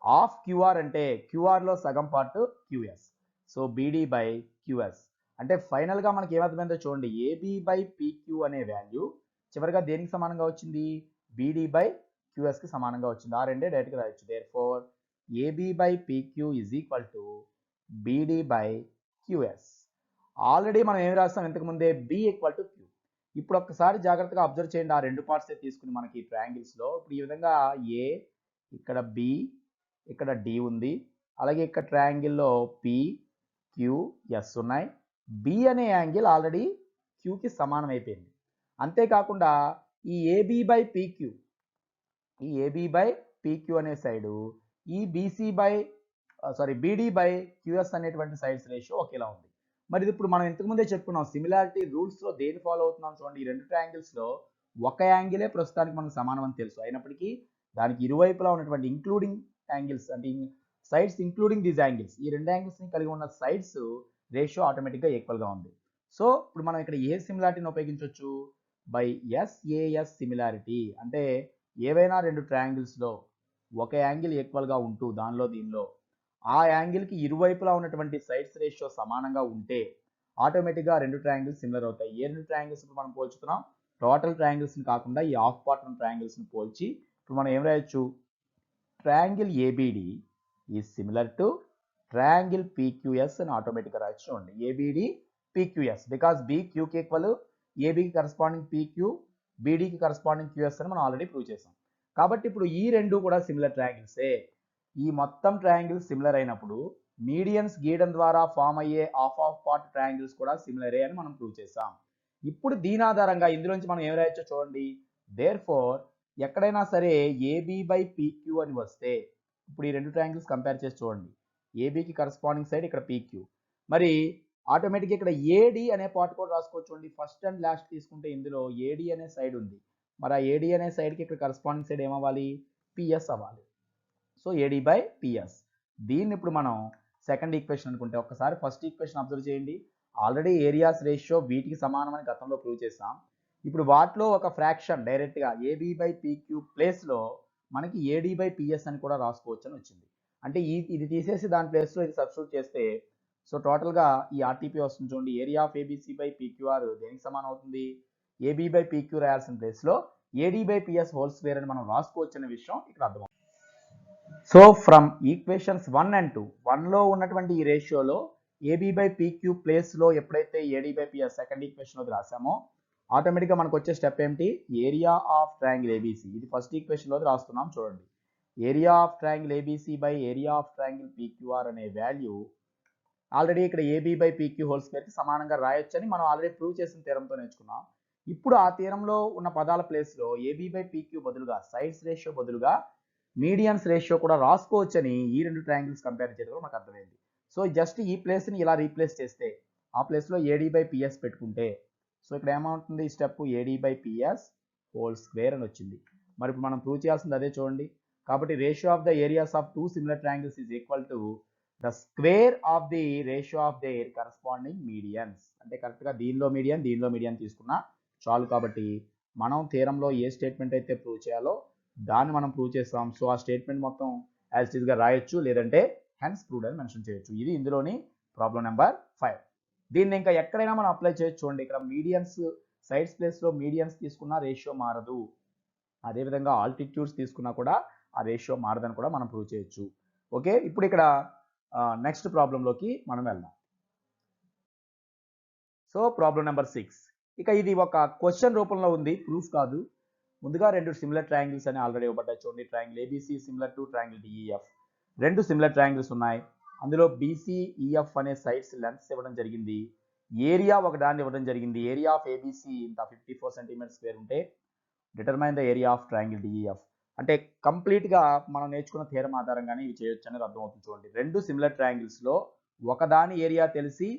హాఫ్ క్యూఆర్ అంటే క్యూఆర్లో సగం part QS. So BD by QS అంటే ఫైనల్గా మనకి ఏమర్థమైందో చూడండి. ఏబి బై పీక్యూ అనే వాల్యూ చివరిగా దేనికి సమానంగా వచ్చింది, బీడీ బై క్యూఎస్కి సమానంగా వచ్చింది. ఆ రెండే డైరెక్ట్గా రాయొచ్చు. Therefore AB by PQ is equal to BD by QS. Already మనం ఏం రాస్తాం ఇంతకుముందే బి ఈక్వల్ టు క్యూ. ఇప్పుడు ఒక్కసారి జాగ్రత్తగా అబ్జర్వ్ చేయండి. ఆ రెండు పార్ట్స్ తీసుకుని మనకి ట్రయాంగిల్స్లో ఇప్పుడు ఈ విధంగా ఏ, ఇక్కడ బి, ఇక్కడ డి ఉంది. అలాగే ఇక్కడ ట్రయాంగిల్లో పి, క్యూ, ఎస్ ఉన్నాయి. బి అనే యాంగిల్ ఆల్రెడీ క్యూకి సమానం అయిపోయింది. అంతేకాకుండా ఈ ఏబి బై పీక్యూ, ఈ ఏబి బై పీక్యూ అనే సైడు ఈ BC by beedi by QS అనేటువంటి సైడ్స్ రేషియో ఒకేలా ఉంది. మరి ఇది ఇప్పుడు మనం ఇంతకుముందే చెప్పుకున్నాం సిమిలారిటీ రూల్స్లో దేని ఫాలో అవుతున్నాం చూడండి. ఈ రెండు ట్రయాంగిల్స్లో ఒక యాంగిలే ప్రస్తుతానికి మనకు సమానం అని తెలుసు. అయినప్పటికీ దానికి ఇరువైపులా ఉన్నటువంటి ఇంక్లూడింగ్ యాంగిల్స్ అంటే సైడ్స్ ఇంక్లూడింగ్ దీస్ యాంగిల్స్, ఈ రెండు యాంగిల్స్ని కలిగి ఉన్న సైడ్స్ రేషియో ఆటోమేటిక్గా ఈక్వల్గా ఉంది. సో ఇప్పుడు మనం ఇక్కడ ఏ సిమిలారిటీని ఉపయోగించవచ్చు, బై ఎస్ఏఎస్ సిమిలారిటీ. అంటే ఏవైనా రెండు ట్రయాంగిల్స్లో ఒక యాంగిల్ ఈక్వల్గా ఉంటూ దానిలో దీనిలో ఆ యాంగిల్కి ఇరువైపులా ఉన్నటువంటి సైడ్స్ రేషియో సమానంగా ఉంటే ఆటోమేటిక్గా రెండు ట్రయాంగిల్స్ సిమిలర్ అవుతాయి. ఏ రెండు ట్రయాంగిల్స్ ఇప్పుడు మనం పోల్చుతున్నాం, టోటల్ ట్రయాంగిల్స్ని కాకుండా ఈ హాఫ్ పార్ట్ ట్రయాంగిల్స్ని పోల్చి ఇప్పుడు మనం ఏం రాయొచ్చు, triangle ABD is similar to triangle PQS అని ఆటోమేటిక్గా రాయొచ్చు. చూడండి ఏబిడి PQS బికాస్ బి క్యూకి ఈక్వల్, ఏబికి కరస్పాండింగ్ PQ, బీడీకి కరస్పాండింగ్ QS అని మనం ఆల్రెడీ ప్రూవ్ చేసాం. కాబట్టి ఇప్పుడు ఈ రెండు కూడా సిమిలర్ ట్రయాంగిల్సే. ఈ మొత్తం ట్రయాంగిల్స్ సిమిలర్ అయినప్పుడు మీడియన్స్ గీయడం ద్వారా ఫామ్ అయ్యే హాఫ్ పార్ట్ ట్రయాంగిల్స్ కూడా సిమిలరే అని మనం ప్రూవ్ చేసాం. ఇప్పుడు దీని ఆధారంగా ఇందులోంచి మనం ఏం రాయొచ్చో చూడండి. దేర్ఫోర్ ఎక్కడైనా సరే ఏబి బై పీక్యూ అని వస్తే ఇప్పుడు ఈ రెండు ట్రయాంగిల్స్ కంపేర్ చేసి చూడండి. ఏబికి కరస్పాండింగ్ సైడ్ ఇక్కడ పీక్యూ, మరి ఆటోమేటిక్గా ఇక్కడ ఏడి అనే పార్ట్ కూడా రాసుకోవచ్చు. చూడండి ఫస్ట్ అండ్ లాస్ట్ తీసుకుంటే ఇందులో ఏడి అనే సైడ్ ఉంది. మరి ఆ ఏడి అనే సైడ్కి ఇక్కడ కరస్పాండింగ్ సైడ్ ఏమవ్వాలి, పిఎస్ అవ్వాలి. So AD by PS. దీన్ని ఇప్పుడు మనం సెకండ్ ఈక్వేషన్ అనుకుంటే ఒకసారి ఫస్ట్ ఈక్వేషన్ అబ్జర్వ్ చేయండి. ఆల్రెడీ ఏరియాస్ రేషియో వీటికి సమానమని గతంలో ప్రూవ్ చేసాం. ఇప్పుడు వాటిలో ఒక ఫ్రాక్షన్ డైరెక్ట్గా ఏబి బై పీక్యూ ప్లేస్లో మనకి ఏడి బై పిఎస్ అని కూడా రాసుకోవచ్చు అని వచ్చింది. అంటే ఇది తీసేసి దాని ప్లేస్లో ఇది సబ్స్టిట్యూట్ చేస్తే సో టోటల్గా ఈ ఆర్టీపీ వస్తుంది చూడండి. Area of ABC by PQR దేనికి సమానం అవుతుంది, ఏబి బై పీక్యూ రాయాల్సిన ప్లేస్లో AD by PS whole square అని మనం రాసుకోవచ్చు అనే విషయం ఇక్కడ అర్థమవుతుంది. సో ఫ్రమ్ ఈక్వేషన్స్ 1 and 2, 1లో ఉన్నటువంటి ఈ రేషియోలో ఏబి బై పీక్యూ ప్లేస్లో ఎప్పుడైతే ఏడి బై పిఎస్ సెకండ్ ఈక్వేషన్లోకి రాసామో ఆటోమేటిక్గా మనకు వచ్చే స్టెప్ ఏంటి, ఏరియా ఆఫ్ ట్రయాంగిల్ ఏబిసి. ఇది ఫస్ట్ ఈక్వేషన్లో రాస్తున్నాం చూడండి. Area of triangle ABC by area of triangle PQR అనే వాల్యూ ఆల్రెడీ ఇక్కడ ఏబి బై పీక్యూ హోల్ స్క్వేర్కి సమానంగా రాయొచ్చని మనం ఆల్రెడీ ప్రూవ్ చేసిన థీరంతో నేర్చుకున్నాం. ఇప్పుడు ఆ థీరంలో ఉన్న పదాల ప్లేస్లో ఏబి బై పీక్యూ బదులుగా సైడ్స్ రేషియో బదులుగా మీడియన్స్ రేషియో కూడా రాసుకోవచ్చని ఈ రెండు ట్రయాంగిల్స్ కంపేర్ చేయడం మనకు అర్థమైంది. సో జస్ట్ ఈ ప్లేస్ని ఇలా రీప్లేస్ చేస్తే ఆ ప్లేస్లో ఏడీ బై పిఎస్ పెట్టుకుంటే సో ఇక్కడ ఏమవుతుంది ఈ step AD by PS whole square అని వచ్చింది. మరి ఇప్పుడు మనం ప్రూవ్ చేయాల్సింది అదే చూడండి. కాబట్టి ratio of the areas of two similar triangles is equal to the square of the ratio of their corresponding medians. అంటే కరెక్ట్గా దీనిలో మీడియన్ తీసుకున్నా చాలు. కాబట్టి మనం థీరంలో ఏ స్టేట్మెంట్ అయితే ప్రూవ్ చేయాలో దాన్ని మనం ప్రూవ్ చేస్తాం. సో ఆ స్టేట్మెంట్ మొత్తం యాజ్ ఇట్ ఈస్గా రాయొచ్చు, లేదంటే హెన్స్ ప్రూవ్డ్ అని మెన్షన్ చేయొచ్చు. ఇది ఇందులోని ప్రాబ్లం నెంబర్ 5. దీన్ని ఇంకా ఎక్కడైనా మనం అప్లై చేయొచ్చు. చూడండి ఇక్కడ మీడియన్స్ సైడ్స్ ప్లేస్లో మీడియన్స్ తీసుకున్నా రేషియో మారదు, అదేవిధంగా ఆల్టిట్యూడ్స్ తీసుకున్నా కూడా ఆ రేషియో మారదని కూడా మనం ప్రూవ్ చేయొచ్చు. ఓకే, ఇప్పుడు ఇక్కడ నెక్స్ట్ ప్రాబ్లంలోకి మనం వెళ్దాం. So problem number 6. ఇక ఇది ఒక క్వశ్చన్ రూపంలో ఉంది, ప్రూఫ్ కాదు. ముందుగా రెండు సిమిలర్ ట్రయాంగిల్స్ అని ఆల్రెడీ ఇవ్వబడ్డాయి. చూడండి triangle ABC similar to triangle DEF. రెండు సిమిలర్ ట్రయాంగిల్స్ ఉన్నాయి. అందులో బీసీఈఎఫ్ అనే సైడ్స్ లెంత్స్ ఇవ్వడం జరిగింది. ఏరియా ఒకదాన్ని ఇవ్వడం జరిగింది. ఏరియా ఆఫ్ ఏబీసీ ఇంత 54 సెంటీమీటర్ స్క్వేర్ ఉంటే determine the area of triangle DEF. అంటే కంప్లీట్గా మనం నేర్చుకున్న థియరం ఆధారంగానే ఇవి చేయొచ్చు అనేది అర్థమవుతుంది. చూడండి రెండు సిమిలర్ ట్రయాంగిల్స్లో ఒకదాని ఏరియా తెలిసి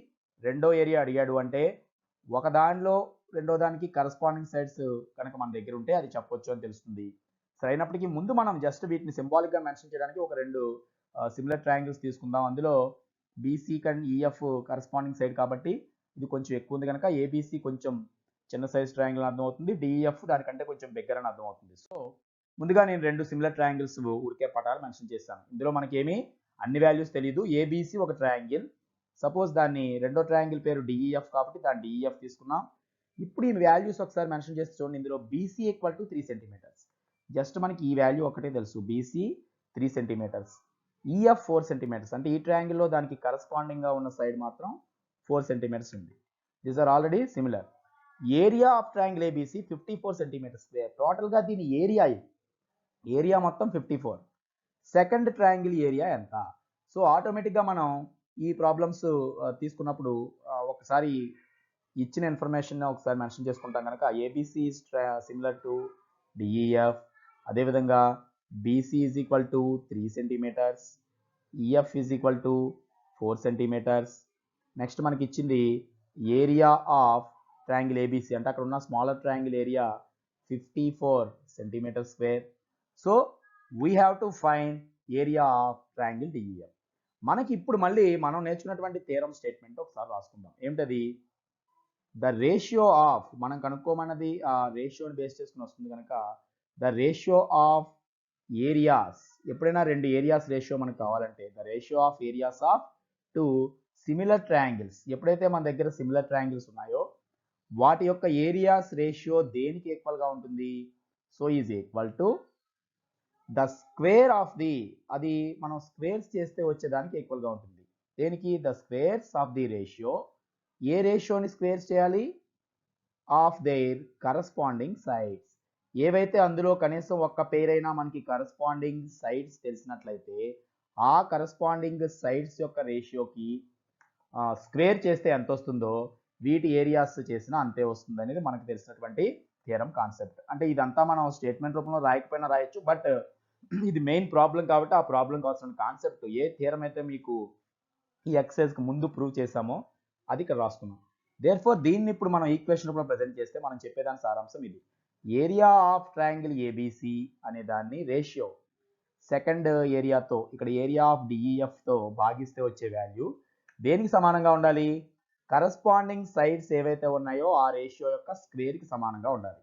రెండో ఏరియా అడిగాడు అంటే ఒకదానిలో రెండో దానికి కరస్పాండింగ్ సైడ్స్ కనుక మన దగ్గర ఉంటే అది చెప్పొచ్చు అని తెలుస్తుంది. సరే అయినప్పటికీ ముందు మనం జస్ట్ వీటిని సింబాలిక్గా మెన్షన్ చేయడానికి ఒక రెండు సిమిలర్ ట్రయాంగిల్స్ తీసుకుందాం. అందులో BC and EF corresponding side కాబట్టి ఇది కొంచెం ఎక్కువ ఉంది కనుక ఏబీసీ కొంచెం చిన్న సైజ్ ట్రయాంగిల్ అని అర్థమవుతుంది, డిఈఎఫ్ దానికంటే కొంచెం బిగ్గర్ అని అర్థమవుతుంది. సో ముందుగా నేను రెండు సిమిలర్ ట్రయాంగిల్స్ ఊరికే పటాలు మెన్షన్ చేశాను. ఇందులో మనకేమి అన్ని వాల్యూస్ తెలియదు. ఏబీసీ ఒక ట్రయాంగిల్, సపోజ్ దాన్ని రెండో ట్రయాంగిల్ పేరు డిఈఎఫ్ కాబట్టి దాన్ని డిఈఎఫ్ తీసుకున్నాం. ఇప్పుడు ఈ వాల్యూస్ ఒకసారి మెన్షన్ చేసి చూడండి. ఇందులో BC equal to 3 centimeters. Just మనకి ఈ వాల్యూ ఒకటే తెలుసు, బీసీ 3 సెంటీమీటర్స్, ఈఎఫ్ 4 సెంటీమీటర్స్. అంటే ఈ ట్రయాంగిల్లో దానికి కరస్పాండింగ్గా ఉన్న సైడ్ మాత్రం 4 సెంటీమీటర్స్ ఉంది. These are already similar. Area of triangle ABC 54 centimeters square. టోటల్గా దీని ఏరియా మొత్తం 54. సెకండ్ ట్రయాంగిల్ ఏరియా ఎంత? సో ఆటోమేటిక్గా మనం ఈ ప్రాబ్లమ్స్ తీసుకున్నప్పుడు ఒకసారి ఇచ్చిన ఇన్ఫర్మేషన్ ఒకసారి మెన్షన్ చేసుకుంటాం కనుక ABC is similar to DEF, అదేవిధంగా BC is equal to 3 centimetres, EF is equal to 4 centimetres. Next మనకి ఇచ్చింది ఏరియా ఆఫ్ ట్రయాంగిల్ ఏబీసీ అంటే అక్కడ ఉన్న smaller triangle area 54 centimetre square. So we have to find area of triangle DEF. మనకి ఇప్పుడు మళ్ళీ మనం నేర్చుకున్నటువంటి థియరం స్టేట్మెంట్ ఒకసారి రాసుకుందాం. ఏమిటది? ద రేషియో ఆఫ్, మనం కనుక్కోమన్నది ఆ రేషియోని బేస్ చేసుకుని వస్తుంది కనుక ద రేషియో ఆఫ్ ఏరియాస్. ఎప్పుడైనా రెండు ఏరియాస్ రేషియో మనకు కావాలంటే the ratio of areas of two similar triangles. ఎప్పుడైతే మన దగ్గర సిమిలర్ ట్రయాంగిల్స్ ఉన్నాయో వాటి యొక్క ఏరియాస్ రేషియో దేనికి ఈక్వల్గా ఉంటుంది? So is equal to the square of the, అది మనం స్క్వేర్స్ చేస్తే వచ్చేదానికి ఈక్వల్గా ఉంటుంది. దేనికి? The squares of the ratio. ఏ రేషియోని స్క్వేర్స్ చేయాలి? Of their corresponding sides. ఏవైతే అందులో కనీసం ఒక్క పేరైనా మనకి కరస్పాండింగ్ సైడ్స్ తెలిసినట్లయితే ఆ కరస్పాండింగ్ సైడ్స్ యొక్క రేషియోకి స్క్వేర్ చేస్తే ఎంత వస్తుందో వీటి ఏరియాస్ చేసినా అంతే వస్తుంది అనేది మనకు తెలిసినటువంటి థియరం కాన్సెప్ట్. అంటే ఇదంతా మనం స్టేట్మెంట్ రూపంలో రాయకపోయినా రాయొచ్చు, బట్ ఇది మెయిన్ ప్రాబ్లం కాబట్టి ఆ ప్రాబ్లం కావాల్సిన కాన్సెప్ట్ ఏ థియరం అయితే మీకు ఈ ఎక్సర్సైజ్కి ముందు ప్రూవ్ చేసామో అది ఇక్కడ రాసుకున్నాం. దేర్ఫోర్ దీన్ని ఇప్పుడు మనం ఈక్వేషన్ రూపంలో ప్రజెంట్ చేస్తే మనం చెప్పేదాని సారాంశం ఇది. ఏరియా ఆఫ్ ట్రయాంగిల్ ఏబీసీ అనే దాన్ని రేషియో సెకండ్ ఏరియాతో, ఇక్కడ ఏరియా ఆఫ్ డిఈఎఫ్తో భాగిస్తే వచ్చే వాల్యూ దేనికి సమానంగా ఉండాలి? కరస్పాండింగ్ సైడ్స్ ఏవైతే ఉన్నాయో ఆ రేషియో యొక్క స్క్వేర్కి సమానంగా ఉండాలి.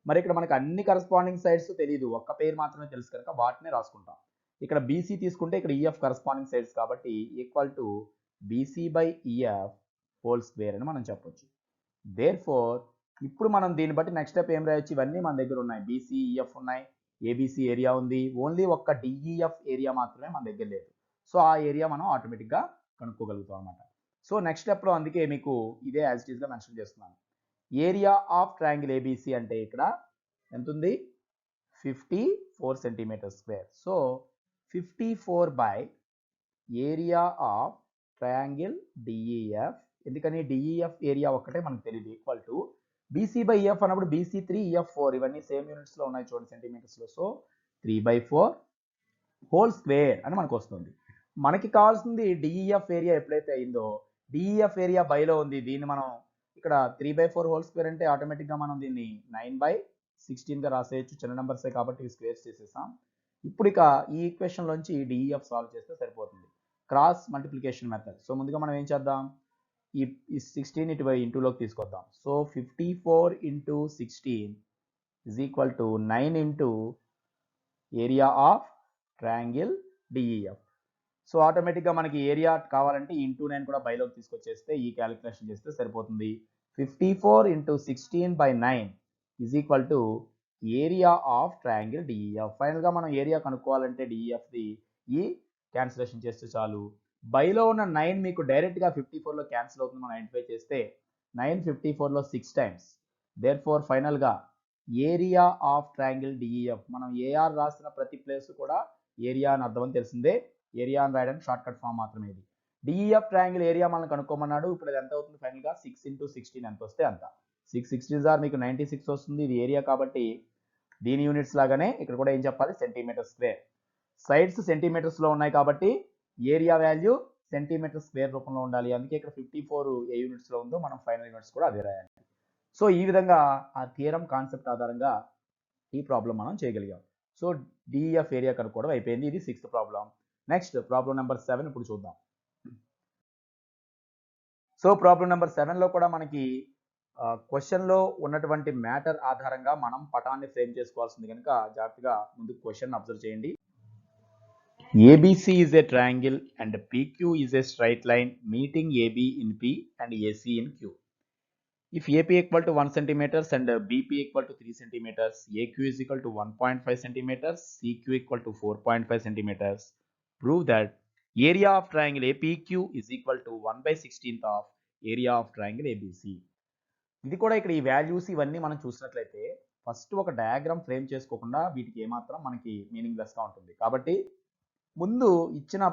మరి ఇక్కడ మనకు అన్ని కరస్పాండింగ్ సైడ్స్ తెలియదు, ఒక్క పేరు మాత్రమే తెలుసు కనుక వాటినే రాసుకుంటాం. ఇక్కడ బీసీ తీసుకుంటే ఇక్కడ ఈఎఫ్ కరస్పాండింగ్ సైడ్స్ కాబట్టి equal to BC by EF whole square అని మనం చెప్పొచ్చు. దేర్ఫోర్ ఇప్పుడు మనం దీన్ని బట్టి నెక్స్ట్ స్టెప్ ఏం రాయొచ్చు? ఇవన్నీ మన దగ్గర ఉన్నాయి, బీసీ ఈఎఫ్ ఉన్నాయి, ఏబీసీ ఏరియా ఉంది, ఓన్లీ ఒక్క డిఈఎఫ్ ఏరియా మాత్రమే మన దగ్గర లేదు. సో ఆ ఏరియా మనం ఆటోమేటిక్గా కనుక్కోగలుగుతాం అనమాట. సో నెక్స్ట్ స్టెప్లో అందుకే మీకు ఇదే యాజ్ ఇట్ ఈస్గా మెన్షన్ చేస్తున్నాను. ఏరియా ఆఫ్ ట్రయాంగిల్ ఏబీసీ అంటే ఇక్కడ ఎంత ఉంది? 54 centimetre square. So 54 by area of triangle DEF. ఎందుకని? డిఈఎఫ్ ఏరియా ఒక్కటే మనకు తెలియదు. Equal to BC by EF అన్నప్పుడు బీసీ 3 ఈఎఫ్ 4 ఇవన్నీ సేమ్ యూనిట్స్లో ఉన్నాయి చూడండి సెంటీమీటర్స్లో. సో 3/4 హోల్ స్క్వేర్ అని మనకు వస్తుంది. మనకి కావాల్సింది డిఈఎఫ్ ఏరియా ఎప్పుడైతే అయిందో, డిఈఎఫ్ ఏరియా బైలో ఉంది. దీన్ని మనం ఇక్కడ 3/4 హోల్ స్క్వేర్ అంటే ఆటోమేటిక్గా మనం దీన్ని 9/16గా రాసేయచ్చు. చిన్న నెంబర్సే కాబట్టి స్క్వేర్స్ చేసేసాం. ఇప్పుడు ఇక ఈ ఈక్వేషన్లోంచి డిఈఎఫ్ సాల్వ్ చేస్తే సరిపోతుంది. Cross multiplication method. సో ముందుగా మనం ఏం చేద్దాం, ఈ 16 ఇటు ఇంటూలోకి తీసుకొద్దాం. So 54 × 16 is equal to 9 into area of triangle DEF. So ఆటోమేటిక్గా మనకి ఏరియా కావాలంటే ఇంటూ 9 కూడా బైలోకి తీసుకొచ్చేస్తే ఈ క్యాలిక్యులేషన్ చేస్తే సరిపోతుంది. 54 × 16/9 is equal to area of triangle DEF. ఫైనల్గా మనం ఏరియా కనుక్కోవాలంటే డిఈఎఫ్ది ఈ క్యాన్సిలేషన్ చేస్తే చాలు. బైలో ఉన్న 9 మీకు డైరెక్ట్గా 54లో క్యాన్సిల్ అవుతుంది. మనం ఐడెంటిఫై చేస్తే 9 54లో 6 టైమ్స్. దేర్ఫోర్ ఫైనల్గా ఏరియా ఆఫ్ ట్రయాంగిల్ డిఈఎఫ్, మనం ఏఆర్ రాసిన ప్రతి ప్లేస్ కూడా ఏరియా అని అర్థం అని తెలిసిందే. ఏరియా అని రాయడానికి షార్ట్ కట్ ఫామ్ మాత్రమే ఇది. డిఈఎఫ్ ట్రయాంగిల్ ఏరియా మనం కనుక్కోమన్నాడు. ఇప్పుడు అది ఎంత అవుతుంది ఫైనల్గా 6 × 16 ఎంత వస్తే అంత. 6 16s ఆర్ మీకు 96 వస్తుంది. ఇది ఏరియా కాబట్టి దీని యూనిట్స్ లాగానే ఇక్కడ కూడా ఏం చెప్పాలి, సెంటీమీటర్ స్క్వేర్. సైడ్స్ సెంటీమీటర్స్లో ఉన్నాయి కాబట్టి ఏరియా వాల్యూ సెంటీమీటర్ స్క్వేర్ రూపంలో ఉండాలి. అందుకే ఇక్కడ 54 ఏ యూనిట్స్లో ఉందో మనం ఫైనల్ యూనిట్స్ కూడా అదే రాయాలి. సో ఈ విధంగా ఆ థియరం కాన్సెప్ట్ ఆధారంగా ఈ ప్రాబ్లం మనం చేయగలిగాం. సో డిఈఎఫ్ ఏరియా కనుక్కోవడం అయిపోయింది. ఇది 6th problem. Next problem number 7 ఇప్పుడు చూద్దాం. సో ప్రాబ్లం నెంబర్ 7లో కూడా మనకి క్వశ్చన్లో ఉన్నటువంటి మ్యాటర్ ఆధారంగా మనం పటాన్ని ఫ్రేమ్ చేసుకోవాల్సింది కనుక జాగ్రత్తగా ముందు క్వశ్చన్ అబ్జర్వ్ చేయండి. ABC is a triangle and PQ is a straight line meeting AB in P and AC in Q. If AP equal to 1 cm and BP equal to 3 cm, AQ is equal to 1.5 cm, CQ equal to 4.5 cm, prove that area of triangle APQ is equal to 1/16 of area of triangle ABC. ఇది కూడా ఇక్కడ ఈ values ఇవన్నీ మనం చూసినట్లయితే first ఒక diagram frame చేసుకోకుండా వీటికి ఏమాత్రం మనకి మీనింగ్లెస్గా ఉంటుంది. కాబట్టి ముందు ఇచ్చిన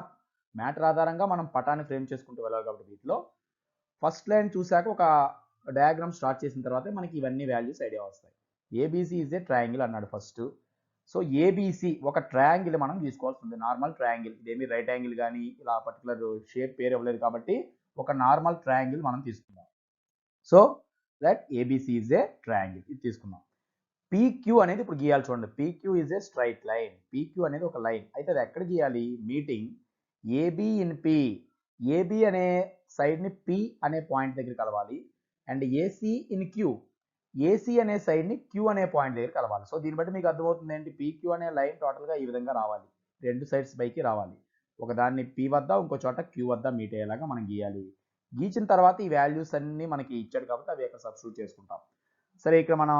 మ్యాటర్ ఆధారంగా మనం పటాన్ని ఫ్రేమ్ చేసుకుంటూ వెళ్ళాలి. కాబట్టి వీటిలో ఫస్ట్ లైన్ చూశాక ఒక డయాగ్రామ్ స్టార్ట్ చేసిన తర్వాత మనకి ఇవన్నీ వాల్యూస్ ఐడియా వస్తాయి. ఏబీసీ ఈజ్ ఏ ట్రయాంగిల్ అన్నాడు ఫస్ట్. సో ఏబీసీ ఒక ట్రయాంగిల్ మనం తీసుకోవాల్సి ఉంది. నార్మల్ ట్రయాంగిల్, ఇదేమి రైట్ యాంగిల్ కానీ ఇలా పర్టికులర్ షేప్ పేరు ఇవ్వలేదు కాబట్టి ఒక నార్మల్ ట్రయాంగిల్ మనం తీసుకుందాం. So that ABC is a triangle, ఇది తీసుకుందాం. పీక్యూ అనేది ఇప్పుడు గీయాలి. చూడండి, PQ is a straight line. PQ అనేది ఒక లైన్. అయితే అది ఎక్కడ గీయాలి, meeting AB in P. AB అనే సైడ్ని పి అనే పాయింట్ దగ్గర కలవాలి. And AC in Q, AC అనే సైడ్ని క్యూ అనే పాయింట్ దగ్గర కలవాలి. సో దీన్ని బట్టి మీకు అర్థమవుతుంది ఏంటి, పీక్యూ అనే లైన్ టోటల్గా ఈ విధంగా రావాలి, రెండు సైడ్స్ పైకి రావాలి. ఒకదాన్ని పి వద్ద ఇంకో చోట క్యూ వద్ద మీట్ అయ్యేలాగా మనం గీయాలి. గీచిన తర్వాత ఈ వాల్యూస్ అన్నీ మనకి ఇచ్చాడు కాబట్టి అవి ఇక్కడ సబ్స్టిట్యూట్ చేసుకుంటాం. సరే, ఇక్కడ మన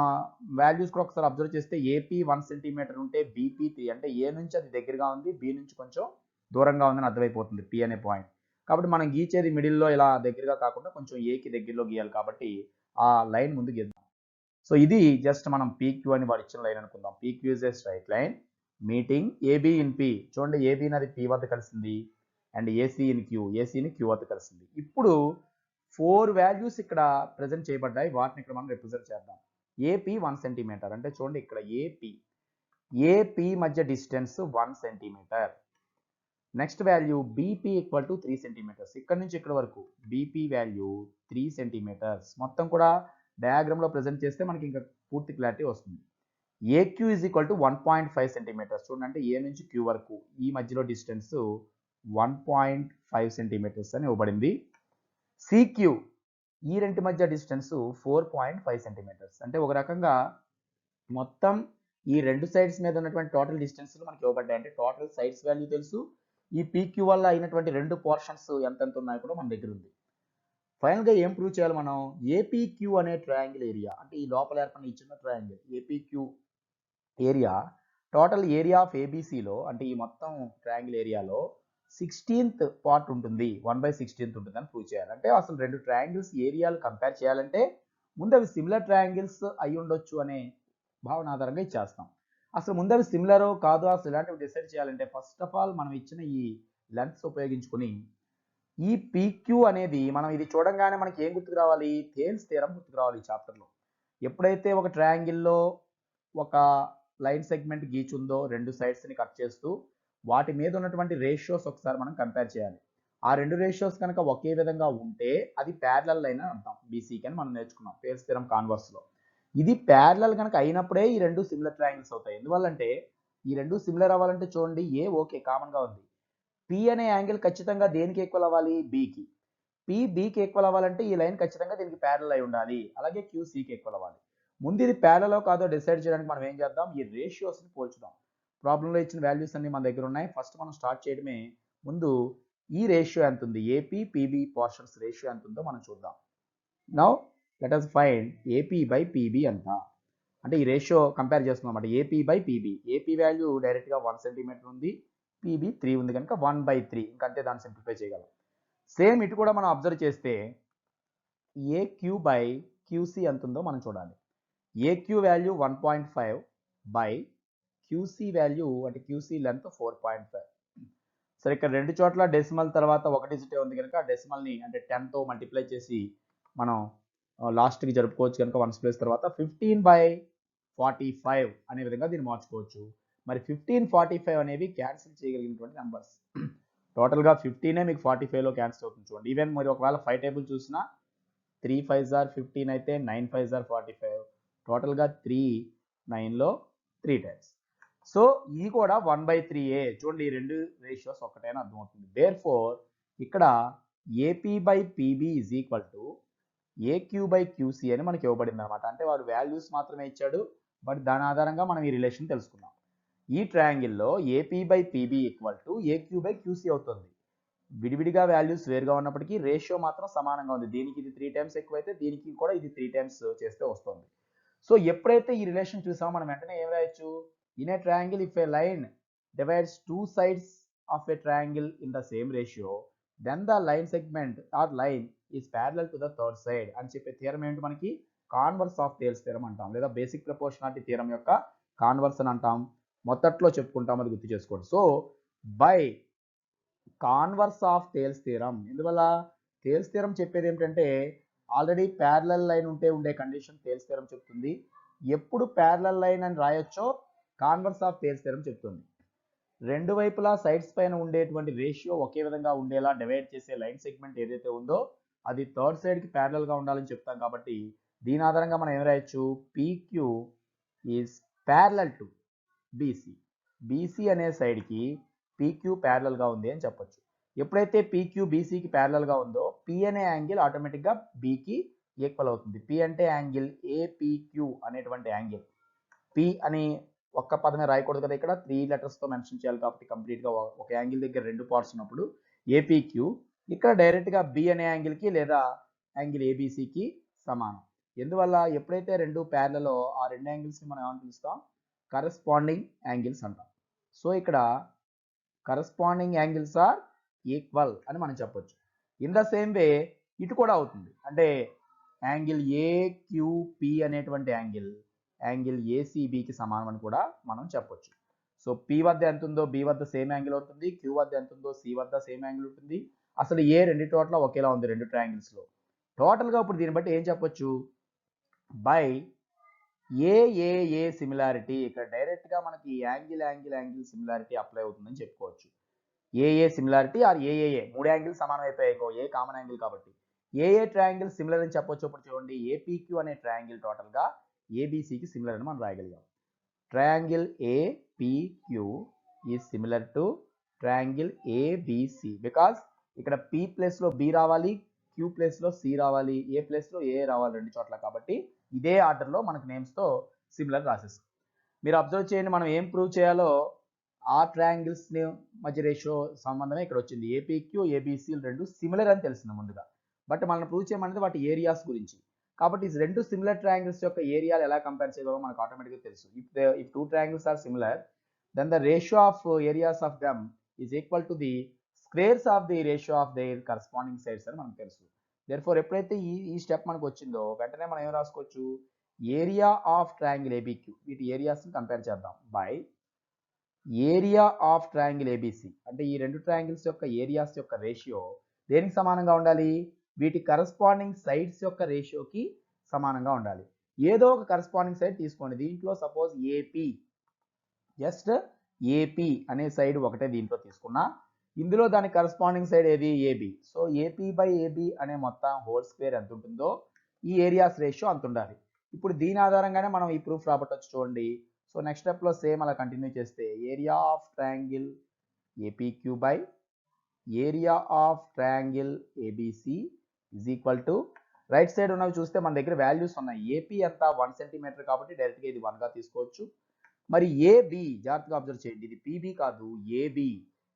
వాల్యూస్ కూడా ఒకసారి అబ్జర్వ్ చేస్తే ఏపీ 1 సెంటీమీటర్ ఉంటే బీపీ 3, అంటే ఏ నుంచి అది దగ్గరగా ఉంది, బి నుంచి కొంచెం దూరంగా ఉందని అర్థమైపోతుంది పి అనే పాయింట్. కాబట్టి మనం గీచేది మిడిల్లో ఇలా దగ్గరగా కాకుండా కొంచెం ఏకి దగ్గరలో గీయాలి. కాబట్టి ఆ లైన్ ముందు గీద్దాం. సో ఇది జస్ట్ మనం పీక్యూ అని వాడు ఇచ్చిన లైన్ అనుకుందాం. PQ is a straight line meeting AB in P. చూడండి, ఏబీ నది పి వద్ద కలిసింది అండ్ ఏసీ ఇన్ క్యూ, ఏసీని క్యూ వద్ద కలిసింది. ఇప్పుడు 4 వాల్యూస్ ఇక్కడ ప్రజెంట్ చేయబడ్డాయి. వాటిని ఇక్కడ మనం రిప్రజెంట్ చేద్దాం. ఏపీ 1 సెంటీమీటర్ అంటే చూడండి ఇక్కడ ఏపీ మధ్య distance 1 centimeter. Next value BP equal to 3 centimeters. ఇక్కడ నుంచి ఇక్కడ వరకు బీపీ వాల్యూ 3 సెంటీమీటర్స్. మొత్తం కూడా డయాగ్రామ్లో ప్రజెంట్ చేస్తే మనకి ఇంకా పూర్తి క్లారిటీ వస్తుంది. AQ is equal to 1.5 centimeters. చూడండి, అంటే ఏ నుంచి క్యూ వరకు ఈ మధ్యలో డిస్టెన్స్ 1.5 సెంటీమీటర్స్ అని ఇవ్వబడింది. సిక్యూ ఈ రెంటి మధ్య డిస్టెన్స్ 4.5 సెంటీమీటర్స్. అంటే ఒక రకంగా మొత్తం ఈ రెండు సైడ్స్ మీద ఉన్నటువంటి టోటల్ డిస్టెన్స్ మనకి ఇవ్వబడ్డాయి. అంటే టోటల్ సైడ్స్ వాల్యూ తెలుసు, ఈ పీక్యూ వల్ల అయినటువంటి రెండు పోర్షన్స్ ఎంతెంత ఉన్నాయో కూడా మన దగ్గర ఉంది. ఫైనల్గా ఏం ప్రూవ్ చేయాలి మనం, ఏపీక్యూ అనే ట్రయాంగిల్ ఏరియా, అంటే ఈ లోపల ఏర్పడిన ఈ చిన్న triangle APQ area total area of ఏబీసీలో, అంటే ఈ మొత్తం ట్రయాంగిల్ ఏరియాలో 16th పార్ట్ ఉంటుంది, 1/16 ఉంటుంది అని ప్రూవ్ చేయాలి. అంటే అసలు రెండు ట్రయాంగిల్స్ ఏరియాలు కంపేర్ చేయాలంటే ముందు అవి సిమిలర్ ట్రయాంగిల్స్ అయి ఉండొచ్చు అనే భావన ఆధారంగా ఇచ్చేస్తాం. అసలు ముందు అవి సిమిలరో కాదో అసలు ఇలాంటివి డిసైడ్ చేయాలంటే ఫస్ట్ ఆఫ్ ఆల్ మనం ఇచ్చిన ఈ లెంత్స్ ఉపయోగించుకుని ఈ పీక్యూ అనేది మనం ఇది చూడంగానే మనకి ఏం గుర్తుకు రావాలి, థేల్స్ థీరం గుర్తుకు రావాలి. ఈ చాప్టర్లో ఎప్పుడైతే ఒక ట్రయాంగిల్లో ఒక లైన్ సెగ్మెంట్ గీచుందో రెండు సైడ్స్ని కట్ చేస్తూ వాటి మీద ఉన్నటువంటి రేషియోస్ ఒకసారి మనం కంపేర్ చేయాలి. ఆ రెండు రేషియోస్ కనుక ఒకే విధంగా ఉంటే అది ప్యారలల్ లైన్ అని అంటాం. బీసీకి అని మనం నేర్చుకున్నాం థేల్స్ థీరం కాన్వర్స్లో. ఇది ప్యారలల్ కనుక అయినప్పుడే ఈ రెండు సిమిలర్ ట్రయాంగిల్స్ అవుతాయి. ఎందువల్లంటే ఈ రెండు సిమిలర్ అవ్వాలంటే చూడండి, ఏ ఓకే కామన్గా ఉంది. పి అనే యాంగిల్ ఖచ్చితంగా దేనికి ఈక్వల్ అవ్వాలి? బీకి. పి బీకి ఈక్వల్ అవ్వాలంటే ఈ లైన్ ఖచ్చితంగా దీనికి ప్యారలల్ అయి ఉండాలి. అలాగే క్యూసీకి ఈక్వల్ అవ్వాలి. ముందు ఇది ప్యారలల్ కాదో డిసైడ్ చేయడానికి మనం ఏం చేద్దాం? ఈ రేషియోస్ని పోల్చుదాం. ప్రాబ్లంలో ఇచ్చిన వాల్యూస్ అన్ని మన దగ్గర ఉన్నాయి. ఫస్ట్ మనం స్టార్ట్ చేయడమే ముందు ఈ రేషియో ఎంత ఉంది, ఏపీ పీబీ పోర్షన్స్ రేషియో ఎంత ఉందో మనం చూద్దాం. Now let us find AP by PB ఎంత. అంటే ఈ రేషియో కంపేర్ చేస్తున్నాం అన్నమాట. AP by PB. AP value డైరెక్ట్గా 1 సెంటీమీటర్ ఉంది, పీబీ 3 ఉంది కనుక 1/3. ఇంకంతే, దాన్ని సింప్లిఫై చేయగలం. సేమ్ ఇటు కూడా మనం అబ్జర్వ్ చేస్తే ఏక్యూ బై క్యూసీ ఎంత ఉందో మనం చూడాలి. AQ value 1.5 by QC value అంటే క్యూసీ లెంత్ 4.5. సరే, ఇక్కడ రెండు చోట్ల డెసిమల్ తర్వాత ఒక డిజిటే ఉంది కనుక డెసిమల్ని అంటే 10తో మల్టిప్లై చేసి మనం లాస్ట్కి జరుపుకోవచ్చు కనుక 1 ప్లేస్ తర్వాత 15/45 అనే విధంగా దీన్ని మార్చుకోవచ్చు. మరి 1545 అనేవి క్యాన్సిల్ చేయగలిగినటువంటి నెంబర్స్. టోటల్గా 15 మీకు 45లో క్యాన్సిల్ అవుతుంది చూడండి. ఈవెన్ మరి ఒకవేళ 5 టేబుల్ చూసినా 3 5s are 15 అయితే 9 5s are 45. టోటల్గా 3 9లో 3 టైమ్స్. సో ఇది కూడా 1/3ఏ. చూడండి, ఈ రెండు రేషియోస్ ఒకటేనా అర్థమవుతుంది. దేర్ ఫోర్ ఇక్కడ AP by PB is equal to AQ by QC అని మనకి ఇవ్వబడింది అనమాట. అంటే వాడు వాల్యూస్ మాత్రమే ఇచ్చాడు, బట్ దాని ఆధారంగా మనం ఈ రిలేషన్ తెలుసుకున్నాం. ఈ ట్రయాంగిల్లో AP by PB equal to AQ by QC అవుతుంది. విడివిడిగా వాల్యూస్ వేరుగా ఉన్నప్పటికీ రేషియో మాత్రం సమానంగా ఉంది. దీనికి ఇది 3 టైమ్స్ ఎక్కువైతే దీనికి కూడా ఇది 3 టైమ్స్ చేస్తే వస్తుంది. సో ఎప్పుడైతే ఈ రిలేషన్ చూసామో మనం వెంటనే ఏం రాయొచ్చు? In a triangle if a line divides 2 sides of a triangle in the same ratio then the line segment or line is parallel to the third side అని చెప్పే థియరం ఏంటి మనకి? కాన్వర్స్ ఆఫ్ థేల్స్ థియరం అంటాం, లేదా basic proportionality theorem యొక్క converse అని అంటాం. మొదట్లో చెప్పుకుంటాం, అది గుర్తు చేసుకోండి. So by converse of Thales theorem. ఎందువల్ల? థేల్స్ థియరం చెప్పేది ఏమిటంటే ఆల్రెడీ ప్యారలల్ లైన్ ఉండే కండిషన్ థేల్స్ థియరం చెప్తుంది. ఎప్పుడు ప్యారలల్ లైన్ అని రాయొచ్చో కాన్వర్స్ ఆఫ్ థేల్స్ థియరం చెప్తుంది. రెండు వైపులా సైడ్స్ పైన ఉండేటువంటి రేషియో ఒకే విధంగా ఉండేలా డివైడ్ చేసే లైన్ సెగ్మెంట్ ఏదైతే ఉందో అది థర్డ్ సైడ్కి ప్యారలల్గా ఉండాలని చెప్తాం. కాబట్టి దీని ఆధారంగా మనం ఏం రాయొచ్చు? PQ is parallel to BC. BC అనే సైడ్కి పీక్యూ ప్యారలల్గా ఉంది అని చెప్పొచ్చు. ఎప్పుడైతే పీక్యూ బీసీకి ప్యారలల్గా ఉందో పి అనే యాంగిల్ ఆటోమేటిక్గా బీకి ఈక్వల్ అవుతుంది. పి అంటే యాంగిల్ ఏపీక్యూ అనేటువంటి యాంగిల్. పి అని ఒక్క పదమే రాయకూడదు కదా, ఇక్కడ 3 లెటర్స్తో మెన్షన్ చేయాలి. కాబట్టి కంప్లీట్గా ఒక యాంగిల్ దగ్గర 2 పార్ట్స్ ఉన్నప్పుడు ఏపీక్యూ ఇక్కడ డైరెక్ట్గా బి అనే యాంగిల్కి లేదా యాంగిల్ ఏబీసీకి సమానం. ఎందువల్ల? ఎప్పుడైతే రెండు ప్యారలలో ఆ రెండు యాంగిల్స్ని మనం ఏమని పిలుస్తాం? కరెస్పాండింగ్ యాంగిల్స్ అంటాం. సో ఇక్కడ కరెస్పాండింగ్ యాంగిల్స్ ఆర్ ఈక్వల్ అని మనం చెప్పొచ్చు. ఇన్ ద సేమ్ వే ఇటు కూడా అవుతుంది. అంటే యాంగిల్ ఏక్యూపి అనేటువంటి యాంగిల్ ఏసీబీకి సమానం అని కూడా మనం చెప్పొచ్చు. సో పి వద్ద ఎంత ఉందో బి వద్ద సేమ్ యాంగిల్ ఉంటుంది, క్యూ వద్ద ఎంత ఉందో సి వద్ద సేమ్ యాంగిల్ ఉంటుంది. అసలు ఏ రెండు టోటల్ ఒకేలా ఉంది రెండు ట్రయాంగిల్స్లో. టోటల్గా ఇప్పుడు దీన్ని బట్టి ఏం చెప్పొచ్చు? By AAA similarity. ఇక్కడ డైరెక్ట్గా మనకి యాంగిల్ సిమిలారిటీ అప్లై అవుతుందని చెప్పుకోవచ్చు. ఏఏ సిమిలారిటీ ఆర్ ఏఏఏ, 3 యాంగిల్ సమానం అయిపోయాయి, ఏ కామన్ యాంగిల్ కాబట్టి ఏఏ ట్రయాంగిల్ సిమిలర్ అని చెప్పొచ్చు. ఇప్పుడు చూడండి, ఏపీక్యూ అనే ట్రయాంగిల్ టోటల్గా ఏబీసీకి సిమిలర్ అని మనం రాయగలిగాం. Triangle APQ is similar to triangle ABC because ఇక్కడ పి ప్లేస్లో బి రావాలి, క్యూ ప్లేస్లో సి రావాలి, ఏ ప్లేస్లో ఏ రావాలి రెండు చోట్ల. కాబట్టి ఇదే ఆర్డర్లో మనకు నేమ్స్తో సిమిలర్ రాసేస్తాం. మీరు అబ్జర్వ్ చేయండి, మనం ఏం ప్రూవ్ చేయాలో ఆ ట్రయాంగిల్స్ని మధ్య రేషియో సంబంధమే ఇక్కడ వచ్చింది. ఏపీక్యూ ఏబీసీలు రెండు సిమిలర్ అని తెలిసింది ముందుగా, బట్ మనం ప్రూవ్ చేయమనేది వాటి ఏరియాస్ గురించి. కాబట్టి ఈ రెండు సిమిలర్ ట్రయాంగిల్స్ యొక్క ఏరియాలు ఎలా కంపేర్ చేయగలమో మనకు ఆటోమేటిక్గా తెలుసు. If 2 triangles are similar then the ratio of areas of them is equal to the squares of the ratio of their corresponding sides అని మనకు తెలుసు. therefore ఎప్పుడైతే ఈ స్టెప్ మనకు వచ్చిందో వెంటనే మనం ఏం రాసుకోవచ్చు? ఏరియా ఆఫ్ ట్రయాంగిల్ ఏబీక్యూ, వీటి ఏరియాస్ని కంపేర్ చేద్దాం by area of triangle ABC. అంటే ఈ రెండు ట్రయాంగిల్స్ యొక్క ఏరియాస్ యొక్క రేషియో దేనికి సమానంగా ఉండాలి? వీటి కరస్పాండింగ్ సైడ్స్ యొక్క రేషియోకి సమానంగా ఉండాలి. ఏదో ఒక కరస్పాండింగ్ సైడ్ తీసుకోండి. దీంట్లో సపోజ్ ఏపీ, జస్ట్ ఏపీ అనే సైడ్ ఒకటే దీంట్లో తీసుకున్నా, ఇందులో దాని కరస్పాండింగ్ సైడ్ ఏది AB. So AP by AB అనే మొత్తం హోల్ స్క్వేర్ ఎంత ఉంటుందో ఈ ఏరియాస్ రేషియో అంత ఉండాలి. ఇప్పుడు దీని ఆధారంగానే మనం ఈ ప్రూఫ్ రాబట్టొచ్చు చూడండి. సో నెక్స్ట్ స్టెప్లో సేమ్ అలా కంటిన్యూ చేస్తే area of triangle APQ by area of triangle ABC is equal to, right side ఉన్నవి చూస్తే మన దగ్గర వాల్యూస్ ఉన్నాయి. ఏపీ ఎంత 1 సెంటీమీటర్ కాబట్టి డైరెక్ట్గా ఇది 1గా తీసుకోవచ్చు. మరి ఏబి జాగ్రత్తగా అబ్జర్వ్ చేయండి, ఇది పీబీ కాదు ఏబి.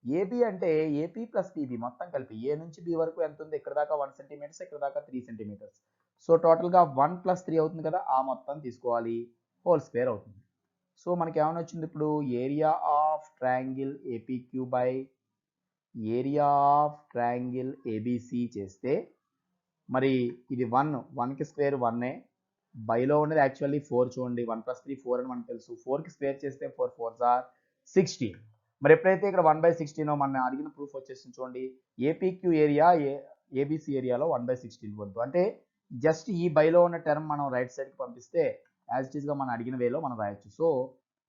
ఏబి అంటే ఏపీ ప్లస్ పీబీ మొత్తం కలిపి ఏ నుంచి బి వరకు ఎంత ఉంది, ఇక్కడ దాకా 1 సెంటీమీటర్స్, ఇక్కడ దాకా 3 సెంటీమీటర్స్. సో టోటల్గా 1 + 3 అవుతుంది కదా, ఆ మొత్తం తీసుకోవాలి, హోల్ స్క్వేర్ అవుతుంది. సో మనకి ఏమైనా వచ్చింది ఇప్పుడు, area of triangle APQ by area of triangle ABC చేస్తే మరి ఇది 1కి స్క్వేర్ 1ఏ, బైలో ఉన్నది యాక్చువల్లీ 4 చూడండి, 1 + 3 4 అని మనకు తెలుసు. 4కి స్క్వేర్ చేస్తే 4 4s are 16. మరి ఎప్పుడైతే ఇక్కడ 1/16 మన అడిగిన ప్రూఫ్ వచ్చేసింది చూడండి, ఏపీక్యూ ఏరియా ఏబిసి ఏరియాలో 1/16 వద్దు అంటే జస్ట్ ఈ బైలో ఉన్న టర్మ్ మనం రైట్ సైడ్కి పంపిస్తే యాజ్ ఇట్ ఈస్గా మనం అడిగిన వేలో మనం రాయొచ్చు. So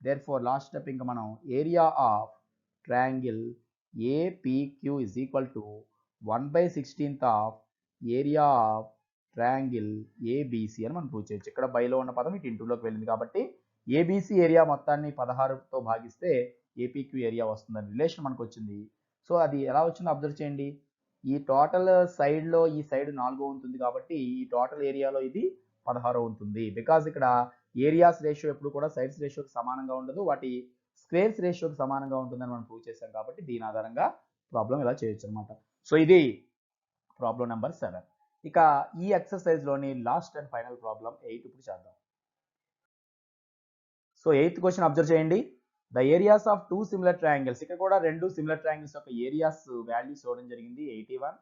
therefore last step ఇంకా మనం area of triangle APQ is equal to 1/16 of area of triangle ABC అని మనం ప్రూవ్ చేయొచ్చు. ఇక్కడ బైలో ఉన్న పదం ఇటు ఇంటూలోకి వెళ్ళింది కాబట్టి ఏబిసి ఏరియా మొత్తాన్ని 16తో భాగిస్తే ఏపీక్యూ ఏరియా వస్తుందని రిలేషన్ మనకు వచ్చింది. సో అది ఎలా వచ్చిందో అబ్జర్వ్ చేయండి, ఈ టోటల్ సైడ్లో ఈ సైడ్ 4 ఉంటుంది కాబట్టి ఈ టోటల్ ఏరియాలో ఇది 16 ఉంటుంది. బికాజ్ ఇక్కడ ఏరియాస్ రేషియో ఎప్పుడు కూడా సైడ్స్ రేషియోకి సమానంగా ఉండదు, వాటి స్క్వేర్స్ రేషియోకి సమానంగా ఉంటుందని మనం ప్రూవ్ చేశాం కాబట్టి దీని ఆధారంగా ప్రాబ్లం ఇలా చేయొచ్చు అనమాట. సో ఇది ప్రాబ్లం నెంబర్ 7. ఇక ఈ ఎక్సర్సైజ్లోని లాస్ట్ అండ్ ఫైనల్ ప్రాబ్లం 8 ఇప్పుడు చేద్దాం. సో 8th క్వశ్చన్ అబ్జర్వ్ చేయండి, the areas of 2 similar triangles. ఇక్కడ కూడా 2 సిమిలర్ ట్రయాంగిల్స్ యొక్క ఏరియాస్ వాల్యూస్ ఇవ్వడం జరిగింది, 81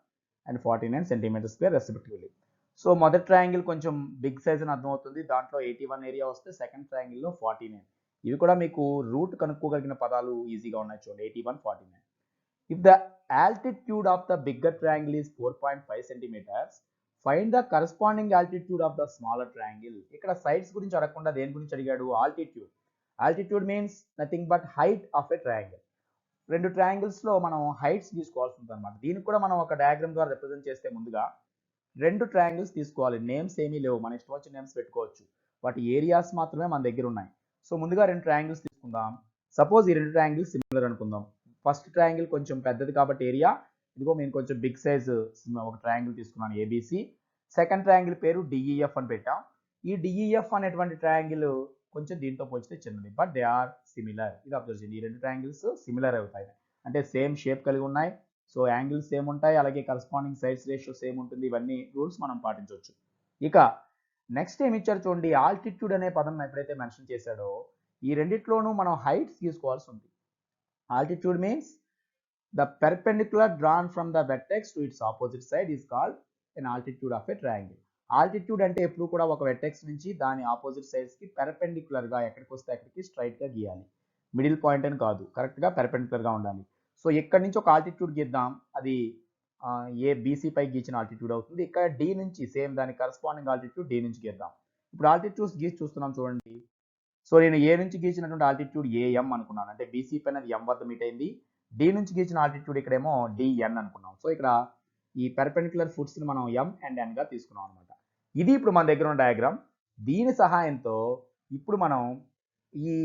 and 49 centimeter square respectively. So మొదటి ట్రయాంగిల్ కొంచెం బిగ్ సైజ్ అని అర్థమవుతుంది, దాంట్లో 81 ఏరియా వస్తే సెకండ్ ట్రయాంగిల్లో 49. ఇవి కూడా మీకు రూట్ కనుక్కోగలిగిన పదాలు ఈజీగా ఉన్నాయి చూడండి, 81 49. If the altitude of the bigger triangle is 4.5 centimeters, find the corresponding altitude of the smaller triangle. ఇక్కడ సైడ్స్ గురించి అడగకుండా దేని గురించి అడిగాడు, altitude. Altitude means nothing but height of a triangle. రెండు ట్రయాంగిల్స్లో మనం హైట్స్ తీసుకోవాల్సి ఉంటుంది అనమాట. దీనికి కూడా మనం ఒక డయాగ్రామ్ ద్వారా రిప్రజెంట్ చేస్తే ముందుగా 2 ట్రయాంగిల్స్ తీసుకోవాలి. నేమ్స్ ఏమీ లేవు, మన ఇష్టం వచ్చిన నేమ్స్ పెట్టుకోవచ్చు, వాటి ఏరియాస్ మాత్రమే మన దగ్గర ఉన్నాయి. సో ముందుగా 2 ట్రయాంగిల్స్ తీసుకుందాం. సపోజ్ ఈ 2 ట్రయాంగిల్స్ సిమిలర్ అనుకుందాం. ఫస్ట్ ట్రయాంగిల్ కొంచెం పెద్దది కాబట్టి ఏరియా, ఇదిగో నేను కొంచెం బిగ్ సైజ్ ఒక ట్రయాంగిల్ తీసుకున్నాను ఏబిసి. సెకండ్ ట్రయాంగిల్ పేరు డిఈఎఫ్ అని పెట్టాం. ఈ డిఈఎఫ్ అనేటువంటి ట్రయాంగిల్ కొంచెం దీంతో పోల్చితే చిన్నది, బట్ దే ఆర్ సిమిలర్. ఇది అబ్జర్వ్ చేయండి, ఈ 2 ట్రయాంగిల్స్ సిమిలర్ అవుతాయి అంటే సేమ్ షేప్ కలిగి ఉన్నాయి. సో యాంగిల్స్ సేమ్ ఉంటాయి, అలాగే కరస్పాండింగ్ సైడ్స్ రేషియో సేమ్ ఉంటుంది. ఇవన్నీ రూల్స్ మనం పాటించవచ్చు. ఇక నెక్స్ట్ ఏమి ఇచ్చారు చూడండి, ఆల్టిట్యూడ్ అనే పదం ఎప్పుడైతే మెన్షన్ చేశాడో ఈ రెండిట్లోనూ మనం హైట్స్ తీసుకోవాల్సి ఉంది. Altitude means the perpendicular drawn from the vertex to its opposite side is called an altitude of a triangle. Altitude అంటే ఎప్పుడు కూడా ఒక వెర్టెక్స్ నుంచి దాని ఆపోజిట్ సైడ్స్కి పెర్పెండిక్యులర్గా ఎక్కడికి వస్తే అక్కడికి స్ట్రైట్గా గీయాలి, మిడిల్ పాయింట్ అని కాదు, కరెక్ట్గా పెర్పెండిక్యులర్గా ఉండాలి. సో ఇక్కడ నుంచి ఒక ఆల్టిట్యూడ్ గీద్దాం, అది ఏ బీసీ పై గీచిన ఆల్టిట్యూడ్ అవుతుంది. ఇక్కడ డి నుంచి సేమ్ దాని కరస్పాండింగ్ ఆల్టిట్యూడ్ డి నుంచి గీద్దాం. ఇప్పుడు ఆల్టిట్యూడ్స్ గీసి చూస్తున్నాం చూడండి. సో నేను ఏ నుంచి గీచినటువంటి ఆల్టిట్యూడ్ ఏఎం అనుకున్నాను, అంటే బీసీ పైన అది ఎం వద్ద మీట్ అయింది. డి నుంచి గీచిన ఆల్టిట్యూడ్ ఇక్కడేమో డిఎన్ అనుకున్నాం. సో ఇక్కడ ఈ పెర్పెండిక్యులర్ ఫుట్స్ని మనం ఎం అండ్ ఎన్గా తీసుకున్నాం అనమాట. ఇది ఇప్పుడు మన దగ్గర ఉన్న డయాగ్రామ్. దీని సహాయంతో ఇప్పుడు మనం ఈ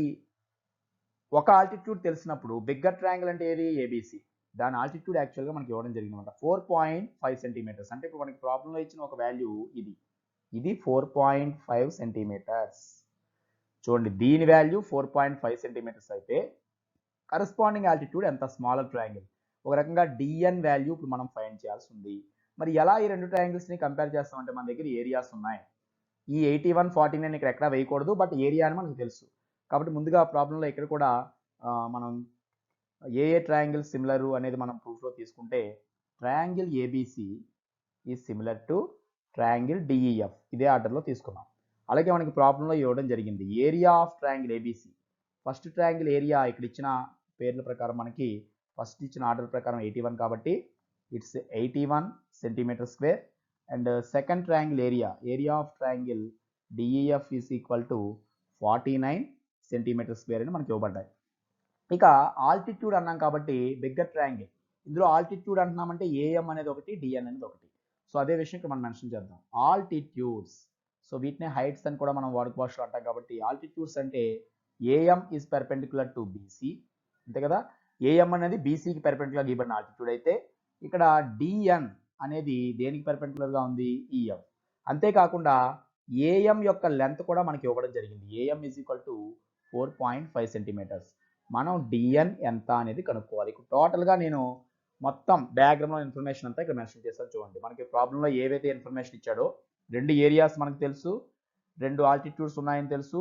ఒక ఆల్టిట్యూడ్ తెలిసినప్పుడు బిగ్గర్ ట్రయాంగిల్ అంటే ఏది ఏబిసి, దాని ఆల్టిట్యూడ్ యాక్చువల్గా మనకి ఇవ్వడం జరిగింది అనమాట 4.5 సెంటీమీటర్స్. అంటే ఇప్పుడు మనకి ప్రాబ్లంలో ఇచ్చిన ఒక వాల్యూ ఇది 4.5 సెంటీమీటర్స్. చూడండి దీని వాల్యూ 4.5 సెంటీమీటర్స్ అయితే కరస్పాండింగ్ ఆల్టిట్యూడ్ ఎంత, స్మాలర్ ట్రయాంగిల్. ఒక రకంగా డిఎన్ వాల్యూ ఇప్పుడు మనం ఫైండ్ చేయాల్సి ఉంది. మరి ఎలా ఈ 2 ట్రయాంగిల్స్ని కంపేర్ చేస్తామంటే మన దగ్గర ఏరియాస్ ఉన్నాయి. ఈ 81 49 ఇక్కడ ఎక్కడ వేయకూడదు, బట్ ఏరియా అని మనకు తెలుసు కాబట్టి ముందుగా ప్రాబ్లంలో ఇక్కడ కూడా మనం ఏ ట్రయాంగిల్ సిమిలర్ అనేది మనం ప్రూఫ్లో తీసుకుంటే triangle ABC is similar to triangle DEF, ఇదే ఆర్డర్లో తీసుకున్నాం. అలాగే మనకి ప్రాబ్లంలో ఇవ్వడం జరిగింది area of triangle ABC. First triangle area ఇక్కడ ఇచ్చిన పేర్ల ప్రకారం మనకి ఫస్ట్ ఇచ్చిన ఆర్డర్ ప్రకారం 81 కాబట్టి it's 81 centimeter square. And second triangle area of triangle DEF is equal to 49 centimeter square అని మనకి ఇవ్వబడ్డాయి. ఇక ఆల్టిట్యూడ్ అన్నాం కాబట్టి బిగ్గర్ ట్రయాంగిల్, ఇందులో ఆల్టిట్యూడ్ అంటున్నామంటే ఏఎం అనేది ఒకటి, డిఎన్ అనేది ఒకటి. సో అదే విషయం ఇక్కడ మనం మెన్షన్ చేద్దాం. ఆల్టిట్యూడ్స్, సో వీటినే హైట్స్ అని కూడా మనం వాడుక భాషలో అంటాం కాబట్టి ఆల్టిట్యూడ్స్ అంటే AM is perpendicular to BC, అంతే కదా. ఏఎం అనేది బీసీకి పెర్పెండిక్యులర్ ఇవ్వబడిన ఆల్టిట్యూడ్ అయితే ఇక్కడ డిఎన్ అనేది దేనికి పెర్పెండిక్యులర్గా ఉంది, ఈఎం. అంతేకాకుండా ఏఎం యొక్క లెంత్ కూడా మనకి ఇవ్వడం జరిగింది. AM is equal to 4.5 centimeters. మనం డిఎన్ ఎంత అనేది కనుక్కోవాలి. ఇప్పుడు టోటల్గా నేను మొత్తం డయాగ్రామ్లో ఇన్ఫర్మేషన్ అంతా ఇక్కడ మెన్షన్ చేస్తాను చూడండి. మనకి ప్రాబ్లంలో ఏవైతే ఇన్ఫర్మేషన్ ఇచ్చాడో, 2 ఏరియాస్ మనకు తెలుసు, 2 ఆల్టిట్యూడ్స్ ఉన్నాయని తెలుసు,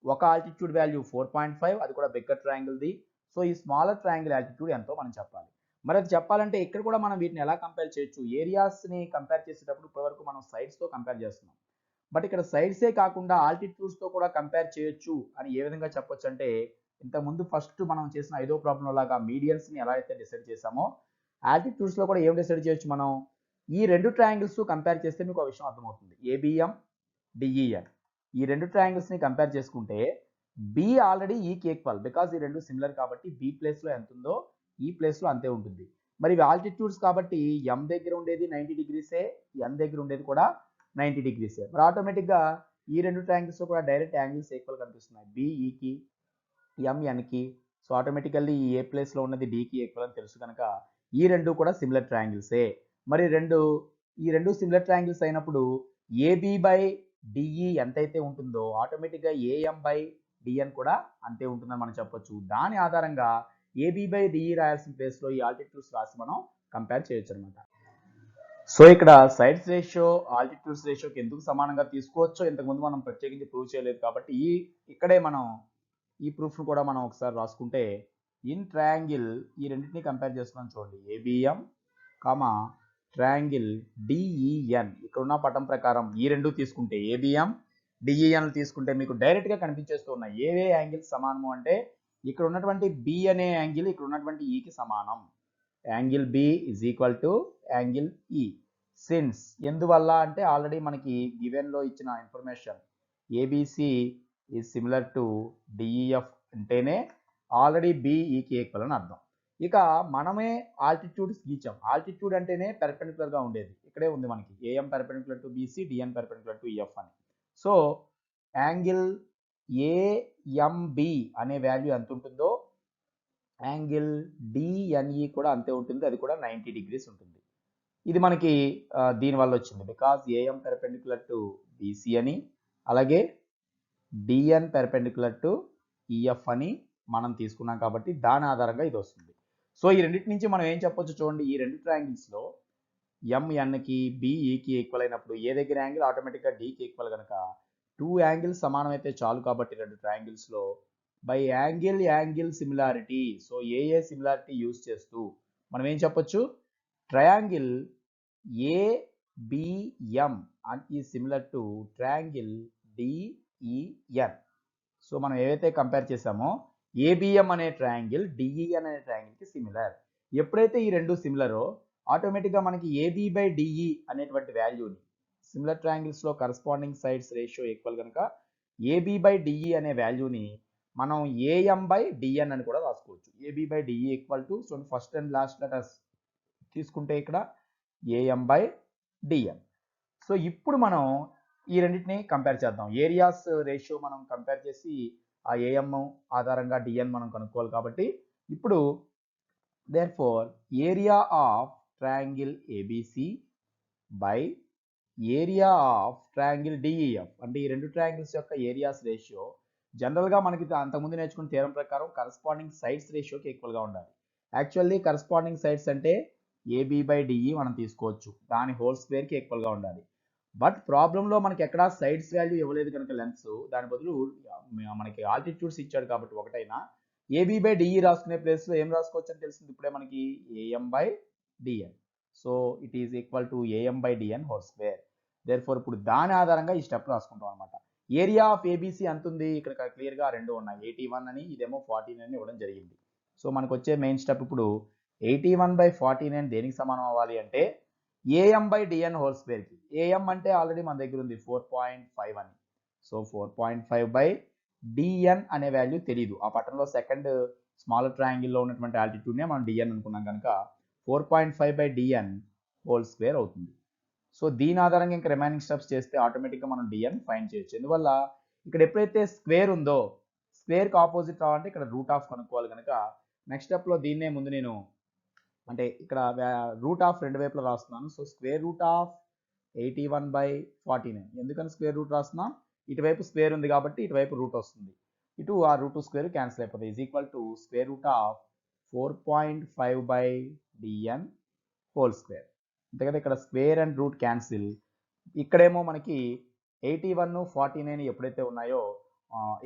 ఒక ఆల్టిట్యూడ్ వాల్యూ 4.5, అది కూడా బిగ్గర్ ట్రయాంగిల్ది. సో ఈ స్మాలర్ ట్రయాంగిల్ ఆల్టిట్యూడ్ ఎంతో మనం చెప్పాలి. మరి అది చెప్పాలంటే ఇక్కడ కూడా మనం వీటిని ఎలా కంపేర్ చేయొచ్చు, ఏరియాస్ని కంపేర్ చేసేటప్పుడు ఇప్పటివరకు మనం సైడ్స్తో కంపేర్ చేస్తున్నాం. బట్ ఇక్కడ సైడ్సే కాకుండా ఆల్టిట్యూడ్స్తో కూడా కంపేర్ చేయొచ్చు అని ఏ విధంగా చెప్పొచ్చు అంటే, ఇంతకుముందు ఫస్ట్ మనం చేసిన 5వ ప్రాబ్లం లాగా మీడియన్స్ని ఎలా అయితే డిసైడ్ చేసామో, ఆల్టిట్యూడ్స్లో కూడా ఏం డిసైడ్ చేయొచ్చు మనం, ఈ 2 ట్రయాంగిల్స్ కంపేర్ చేస్తే మీకు ఒక విషయం అర్థమవుతుంది. ఏబిఎం, డిఈఎన్, ఈ 2 ట్రయాంగిల్స్ని కంపేర్ చేసుకుంటే బి ఆల్రెడీ ఈకి ఈక్వల్, బికాజ్ ఈ 2 సిమిలర్ కాబట్టి బి ప్లేస్లో ఎంత ఉందో ఈ ప్లేస్లో అంతే ఉంటుంది. మరి ఇవి ఆల్టిట్యూడ్స్ కాబట్టి ఎం దగ్గర ఉండేది 90 డిగ్రీసే, ఎన్ దగ్గర ఉండేది కూడా 90 డిగ్రీసే. మరి ఆటోమేటిక్గా ఈ 2 ట్రయాంగిల్స్లో కూడా డైరెక్ట్ యాంగిల్స్ ఈక్వల్ కనిపిస్తున్నాయి, బిఈకి ఎంఎన్కి. సో ఆటోమేటికల్లీ ఈ ఏ ప్లేస్లో ఉన్నది డికి ఈక్వల్ అని తెలుసు కనుక ఈ 2 కూడా సిమిలర్ ట్రయాంగిల్సే. మరి ఈ రెండు సిమిలర్ ట్రయాంగిల్స్ అయినప్పుడు ఏబి బై డిఈ ఎంతైతే ఉంటుందో ఆటోమేటిక్గా ఏఎం బై డిఎన్ కూడా అంతే ఉంటుందని మనం చెప్పొచ్చు. దాని ఆధారంగా ఏబి బై డిఈ రాయాల్సిన ప్లేస్లో ఈ ఆల్టిట్యూడ్స్ రాసి మనం కంపేర్ చేయొచ్చు అనమాట. సో ఇక్కడ సైడ్స్ రేషియో ఆల్టిట్యూడ్స్ రేషియోకి ఎందుకు సమానంగా తీసుకోవచ్చో ఇంతకుముందు మనం ప్రత్యేకించి ప్రూవ్ చేయలేదు కాబట్టి ఇక్కడే మనం ఈ ప్రూఫ్ను కూడా మనం ఒకసారి రాసుకుంటే, ఇన్ ట్రయాంగిల్ ఈ రెండింటిని కంపేర్ చేస్తున్నాం చూడండి, ఏబిఎం కామా ట్రయాంగిల్ డిఈఎన్. ఇక్కడ ఉన్న పటం ప్రకారం ఈ 2 తీసుకుంటే ఏబిఎం డిఈఎన్ తీసుకుంటే మీకు డైరెక్ట్గా కనిపించేస్తూ ఉన్నాయి ఏవే యాంగిల్స్ సమానము అంటే, ఇక్కడ ఉన్నటువంటి బి అనే యాంగిల్ ఇక్కడ ఉన్నటువంటి ఈకి సమానం. Angle B is equal to angle E. Since ఎందువల్ల అంటే ఆల్రెడీ మనకి గివెన్లో ఇచ్చిన information ABC is similar to DEF అంటేనే ఆల్రెడీ బిఈకి ఈక్వల్ అని అర్థం. ఇక మనమే ఆల్టిట్యూడ్స్ గీచాం. ఆల్టిట్యూడ్ అంటేనే పెర్పెండిక్యులర్గా ఉండేది, ఇక్కడే ఉంది మనకి AM perpendicular to BC, DN perpendicular to EF అని. సో యాంగిల్ ఏఎంబి అనే వాల్యూ ఎంత ఉంటుందో యాంగిల్ డిఎన్ఈ కూడా అంతే ఉంటుంది, అది కూడా 90 డిగ్రీస్ ఉంటుంది. ఇది మనకి దీనివల్ల వచ్చింది, because AM perpendicular to BC అని, అలాగే డిఎన్ పెర్పెండిక్యులర్ టు ఈఎఫ్ అని మనం తీసుకున్నాం కాబట్టి దాని ఆధారంగా ఇది వస్తుంది. సో ఈ రెండింటి నుంచి మనం ఏం చెప్పొచ్చు చూడండి, ఈ 2 ట్రయాంగిల్స్లో ఎంఎన్కి బిఈకి ఈక్వల్ అయినప్పుడు ఏ దగ్గర యాంగిల్ ఆటోమేటిక్గా డికి ఈక్వల్ కనుక 2 యాంగిల్స్ సమానం అయితే చాలు కాబట్టి 2 ట్రయాంగిల్స్లో by angle similarity. So A similarity use చేస్తూ మనం ఏం చెప్పొచ్చు, triangle ABM is similar to triangle DEN. So మనం ఏవైతే కంపేర్ చేసామో ఏబిఎం అనే ట్రయాంగిల్ డిఈఎన్ అనే ట్రయాంగిల్కి సిమిలర్. ఎప్పుడైతే ఈ 2 సిమిలరో ఆటోమేటిక్గా మనకి ఏబి బై డిఈ అనేటువంటి వాల్యూని, సిమిలర్ ట్రయాంగిల్స్లో కరస్పాండింగ్ సైడ్స్ రేషియో ఈక్వల్ కనుక ఏబి బై డిఈ అనే వాల్యూని మనం ఏఎం బై డిఎన్ అని కూడా రాసుకోవచ్చు. AB by DE equal to, so first and last letters తీసుకుంటే ఇక్కడ ఏఎం బై డిఎన్. సో ఇప్పుడు మనం ఈ రెండింటిని కంపేర్ చేద్దాం. ఏరియాస్ రేషియో మనం కంపేర్ చేసి ఆ ఏఎం ఆధారంగా డిఎన్ మనం కనుక్కోవాలి కాబట్టి ఇప్పుడు therefore area of triangle ABC by area of triangle DEF అంటే ఈ 2 ట్రయాంగిల్స్ యొక్క ఏరియాస్ రేషియో జనరల్గా మనకి అంతకుముందు నేర్చుకున్న థియరం ప్రకారం కరస్పాండింగ్ సైడ్స్ రేషియోకి ఈక్వల్గా ఉండాలి. యాక్చువల్లీ కరస్పాండింగ్ సైడ్స్ అంటే ఏబి బై డిఈ మనం తీసుకోవచ్చు, దాని హోల్ స్క్వేర్కి ఈక్వల్గా ఉండాలి. బట్ ప్రాబ్లంలో మనకి ఎక్కడా సైడ్స్ వాల్యూ ఇవ్వలేదు కనుక లెన్స్, దాని బదులు మనకి ఆల్టిట్యూడ్స్ ఇచ్చాడు కాబట్టి ఒకటైనా ఏబి బై డిఈ రాసుకునే ప్లేస్లో ఏం రాసుకోవచ్చు అని తెలిసింది ఇప్పుడే మనకి, AM by DN. So it is equal to AM by DN whole square. Therefore ఇప్పుడు దాని ఆధారంగా ఈ స్టెప్ రాసుకుంటాం అనమాట. ఏరియా ఆఫ్ ఏబిసి ఎంత ఉంది, ఇక్కడ క్లియర్గా 2 ఉన్నాయి, 81 అని ఇదేమో 49 అని ఇవ్వడం జరిగింది. సో మనకు వచ్చే మెయిన్ స్టెప్ ఇప్పుడు 81/49 దేనికి సమానం అవ్వాలి అంటే AM by DN whole స్క్వేర్కి. AM అంటే ఆల్రెడీ మన దగ్గర ఉంది 4.5 అని, సో 4.5 బై డిఎన్ అనే వాల్యూ తెలియదు, ఆ పటంలో సెకండ్ స్మాలర్ ట్రయాంగిల్లో ఉన్నటువంటి ఆల్టిట్యూడ్నే మనం డిఎన్ అనుకున్నాం కనుక 4.5 బై డిఎన్ హోల్ స్క్వేర్ అవుతుంది. సో దీని ఆధారంగా ఇంకా రిమైనింగ్ స్టెప్స్ చేస్తే ఆటోమేటిక్గా మనం డిఎన్ ఫైండ్ చేయొచ్చు. ఎందువల్ల ఇక్కడ ఎప్పుడైతే స్క్వేర్ ఉందో స్క్వేర్కి ఆపోజిట్ రావాలంటే ఇక్కడ రూట్ ఆఫ్ కనుక్కోవాలి కనుక నెక్స్ట్ స్టెప్లో దీన్నే ముందు నేను అంటే ఇక్కడ రూట్ ఆఫ్ రెండు వైపులా రాస్తున్నాను. So square root of 81/49. ఎందుకని స్క్వేర్ రూట్ రాస్తున్నాం? ఇటువైపు స్క్వేర్ ఉంది కాబట్టి ఇటువైపు రూట్ వస్తుంది. ఇటు ఆ రూట్ స్క్వేర్ క్యాన్సిల్ అయిపోతుంది. Is equal to square root of 4.5 by DN whole square. అంతే కదా, ఇక్కడ స్క్వేర్ అండ్ రూట్ క్యాన్సిల్. ఇక్కడేమో మనకి 81, 49 ఎప్పుడైతే ఉన్నాయో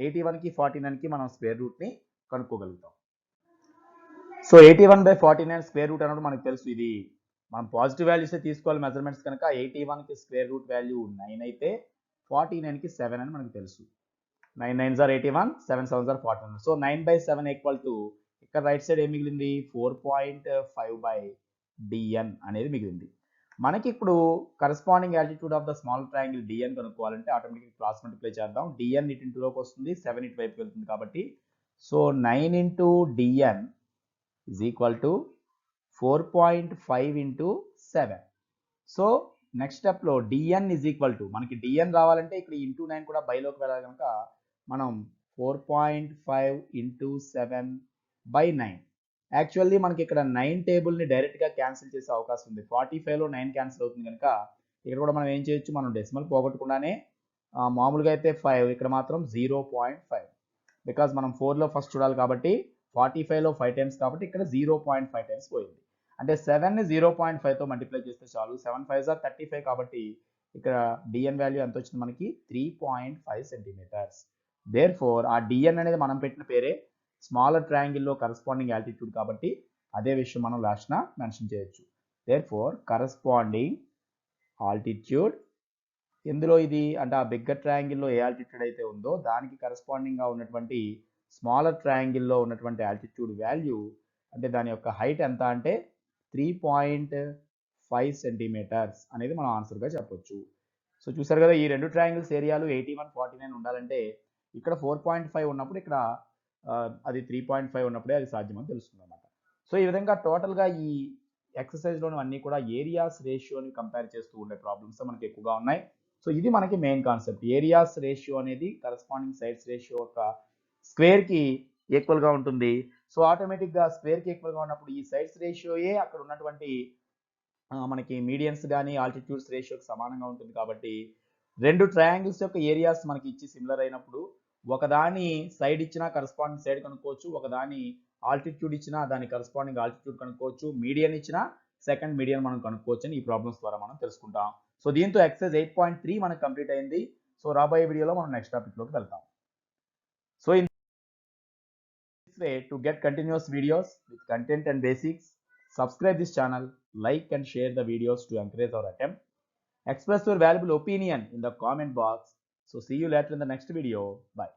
81కి 49కి మనం స్క్వేర్ రూట్ని కనుక్కోగలుగుతాం. సో 81/49 స్క్వేర్ రూట్ అన్నప్పుడు మనకు తెలుసు ఇది మనం పాజిటివ్ వాల్యూసే తీసుకోవాలి మెజర్మెంట్స్ కనుక 81కి స్క్వేర్ రూట్ వాల్యూ 9 అయితే 49కి 7 అని మనకు తెలుసు. 9 9s are 81, 7 7s are 49. So 9/7 equal to ఇక్కడ రైట్ సైడ్ ఏం మిగిలింది 4.5 బై డిఎన్ అనేది మిగిలింది. మనకి ఇప్పుడు corresponding altitude of the small triangle DN కనుక్కోవాలంటే ఆటోమేటిక్ క్రాస్ మల్టిప్లై చేద్దాం. డిఎన్ ఇటు ఇంటులోకి వస్తుంది, 7 ఇటు వైపు వెళ్తుంది కాబట్టి so 9 into DN is equal to 4.5 into 7. So next స్టెప్లో డిఎన్ is equal to మనకి డిఎన్ రావాలంటే ఇక్కడ ఇంటూ 9 కూడా బైలోకి వెళ్ళాలి కనుక మనం 4.5 into 7/9. యాక్చువల్లీ మనకి ఇక్కడ 9 టేబుల్ని డైరెక్ట్గా క్యాన్సిల్ చేసే అవకాశం ఉంది. 45లో 9 క్యాన్సిల్ అవుతుంది కనుక ఇక్కడ కూడా మనం ఏం చేయొచ్చు, మనం డెసిమల్ పోగొట్టకుండానే మామూలుగా అయితే 5 ఇక్కడ మాత్రం 0.5 బికాజ్ మనం 4లో ఫస్ట్ చూడాలి కాబట్టి 45లో 5 టైమ్స్ కాబట్టి ఇక్కడ 0.5 టైమ్స్ పోయింది. అంటే 7ని 0.5తో మల్టిప్లై చేస్తే చాలు. 7 5s are 35 కాబట్టి ఇక్కడ డిఎన్ వాల్యూ ఎంత వచ్చింది మనకి 3.5 సెంటీమీటర్స్. దేర్ ఫోర్ ఆ డిఎన్ అనేది మనం పెట్టిన పేరే స్మాలర్ ట్రయాంగిల్లో కరస్పాండింగ్ ఆల్టిట్యూడ్ కాబట్టి అదే విషయం మనం లాస్ట్న మెన్షన్ చేయొచ్చు. దేర్ ఫోర్ కరస్పాండింగ్ ఆల్టిట్యూడ్ ఎందులో ఇది అంటే ఆ బిగ్గర్ ట్రయాంగిల్లో ఏ ఆల్టిట్యూడ్ అయితే ఉందో దానికి కరస్పాండింగ్గా ఉన్నటువంటి స్మాలర్ ట్రయాంగిల్లో ఉన్నటువంటి ఆల్టిట్యూడ్ వాల్యూ అంటే దాని యొక్క హైట్ ఎంత అంటే 3.5 సెంటీమీటర్స్ అనేది మనం ఆన్సర్గా చెప్పొచ్చు. సో చూసారు కదా, ఈ రెండు ట్రయాంగిల్స్ ఏరియాలు 81, 49 ఉండాలంటే ఇక్కడ 4.5 ఉన్నప్పుడు ఇక్కడ అది 3.5 ఉన్నప్పుడే అది సాధ్యమని తెలుస్తుంది అన్నమాట. సో ఈ విధంగా టోటల్గా ఈ ఎక్సర్సైజ్లోని అన్నీ కూడా ఏరియాస్ రేషియోని కంపేర్ చేస్తూ ఉండే ప్రాబ్లమ్స్ మనకి ఎక్కువగా ఉన్నాయి. సో ఇది మనకి మెయిన్ కాన్సెప్ట్. ఏరియాస్ రేషియో అనేది కరస్పాండింగ్ సైడ్స్ రేషియో యొక్క స్క్వేర్కి ఈక్వల్గా ఉంటుంది. సో ఆటోమేటిక్గా స్క్వేర్కి ఈక్వల్గా ఉన్నప్పుడు ఈ సైడ్స్ రేషియోయే అక్కడ ఉన్నటువంటి మనకి మీడియన్స్ కానీ ఆల్టిట్యూడ్స్ రేషియోకి సమానంగా ఉంటుంది కాబట్టి రెండు ట్రయాంగిల్స్ యొక్క ఏరియాస్ మనకి ఇచ్చి సిమిలర్ అయినప్పుడు ఒకదాని సైడ్ ఇచ్చినా కరస్పాండింగ్ సైడ్ కనుక్కోవచ్చు, ఒకదాని ఆల్టిట్యూడ్ ఇచ్చినా దాని కరస్పాండింగ్ ఆల్టిట్యూడ్ కనుక్కోవచ్చు, మీడియన్ ఇచ్చినా సెకండ్ మీడియన్ మనం కనుక్కోవచ్చు అని ఈ ప్రాబ్లమ్స్ ద్వారా మనం తెలుసుకుంటాం. సో దీంతో ఎక్సర్సైజ్ 8.3 మనకు కంప్లీట్ అయింది. సో రాబోయే వీడియోలో మనం నెక్స్ట్ టాపిక్లోకి వెళ్తాం. So in this way, to get continuous videos with content and basics, subscribe this channel, like and share the videos to encourage our attempt. Express your valuable opinion in the comment box. So see you later in the next video. Bye.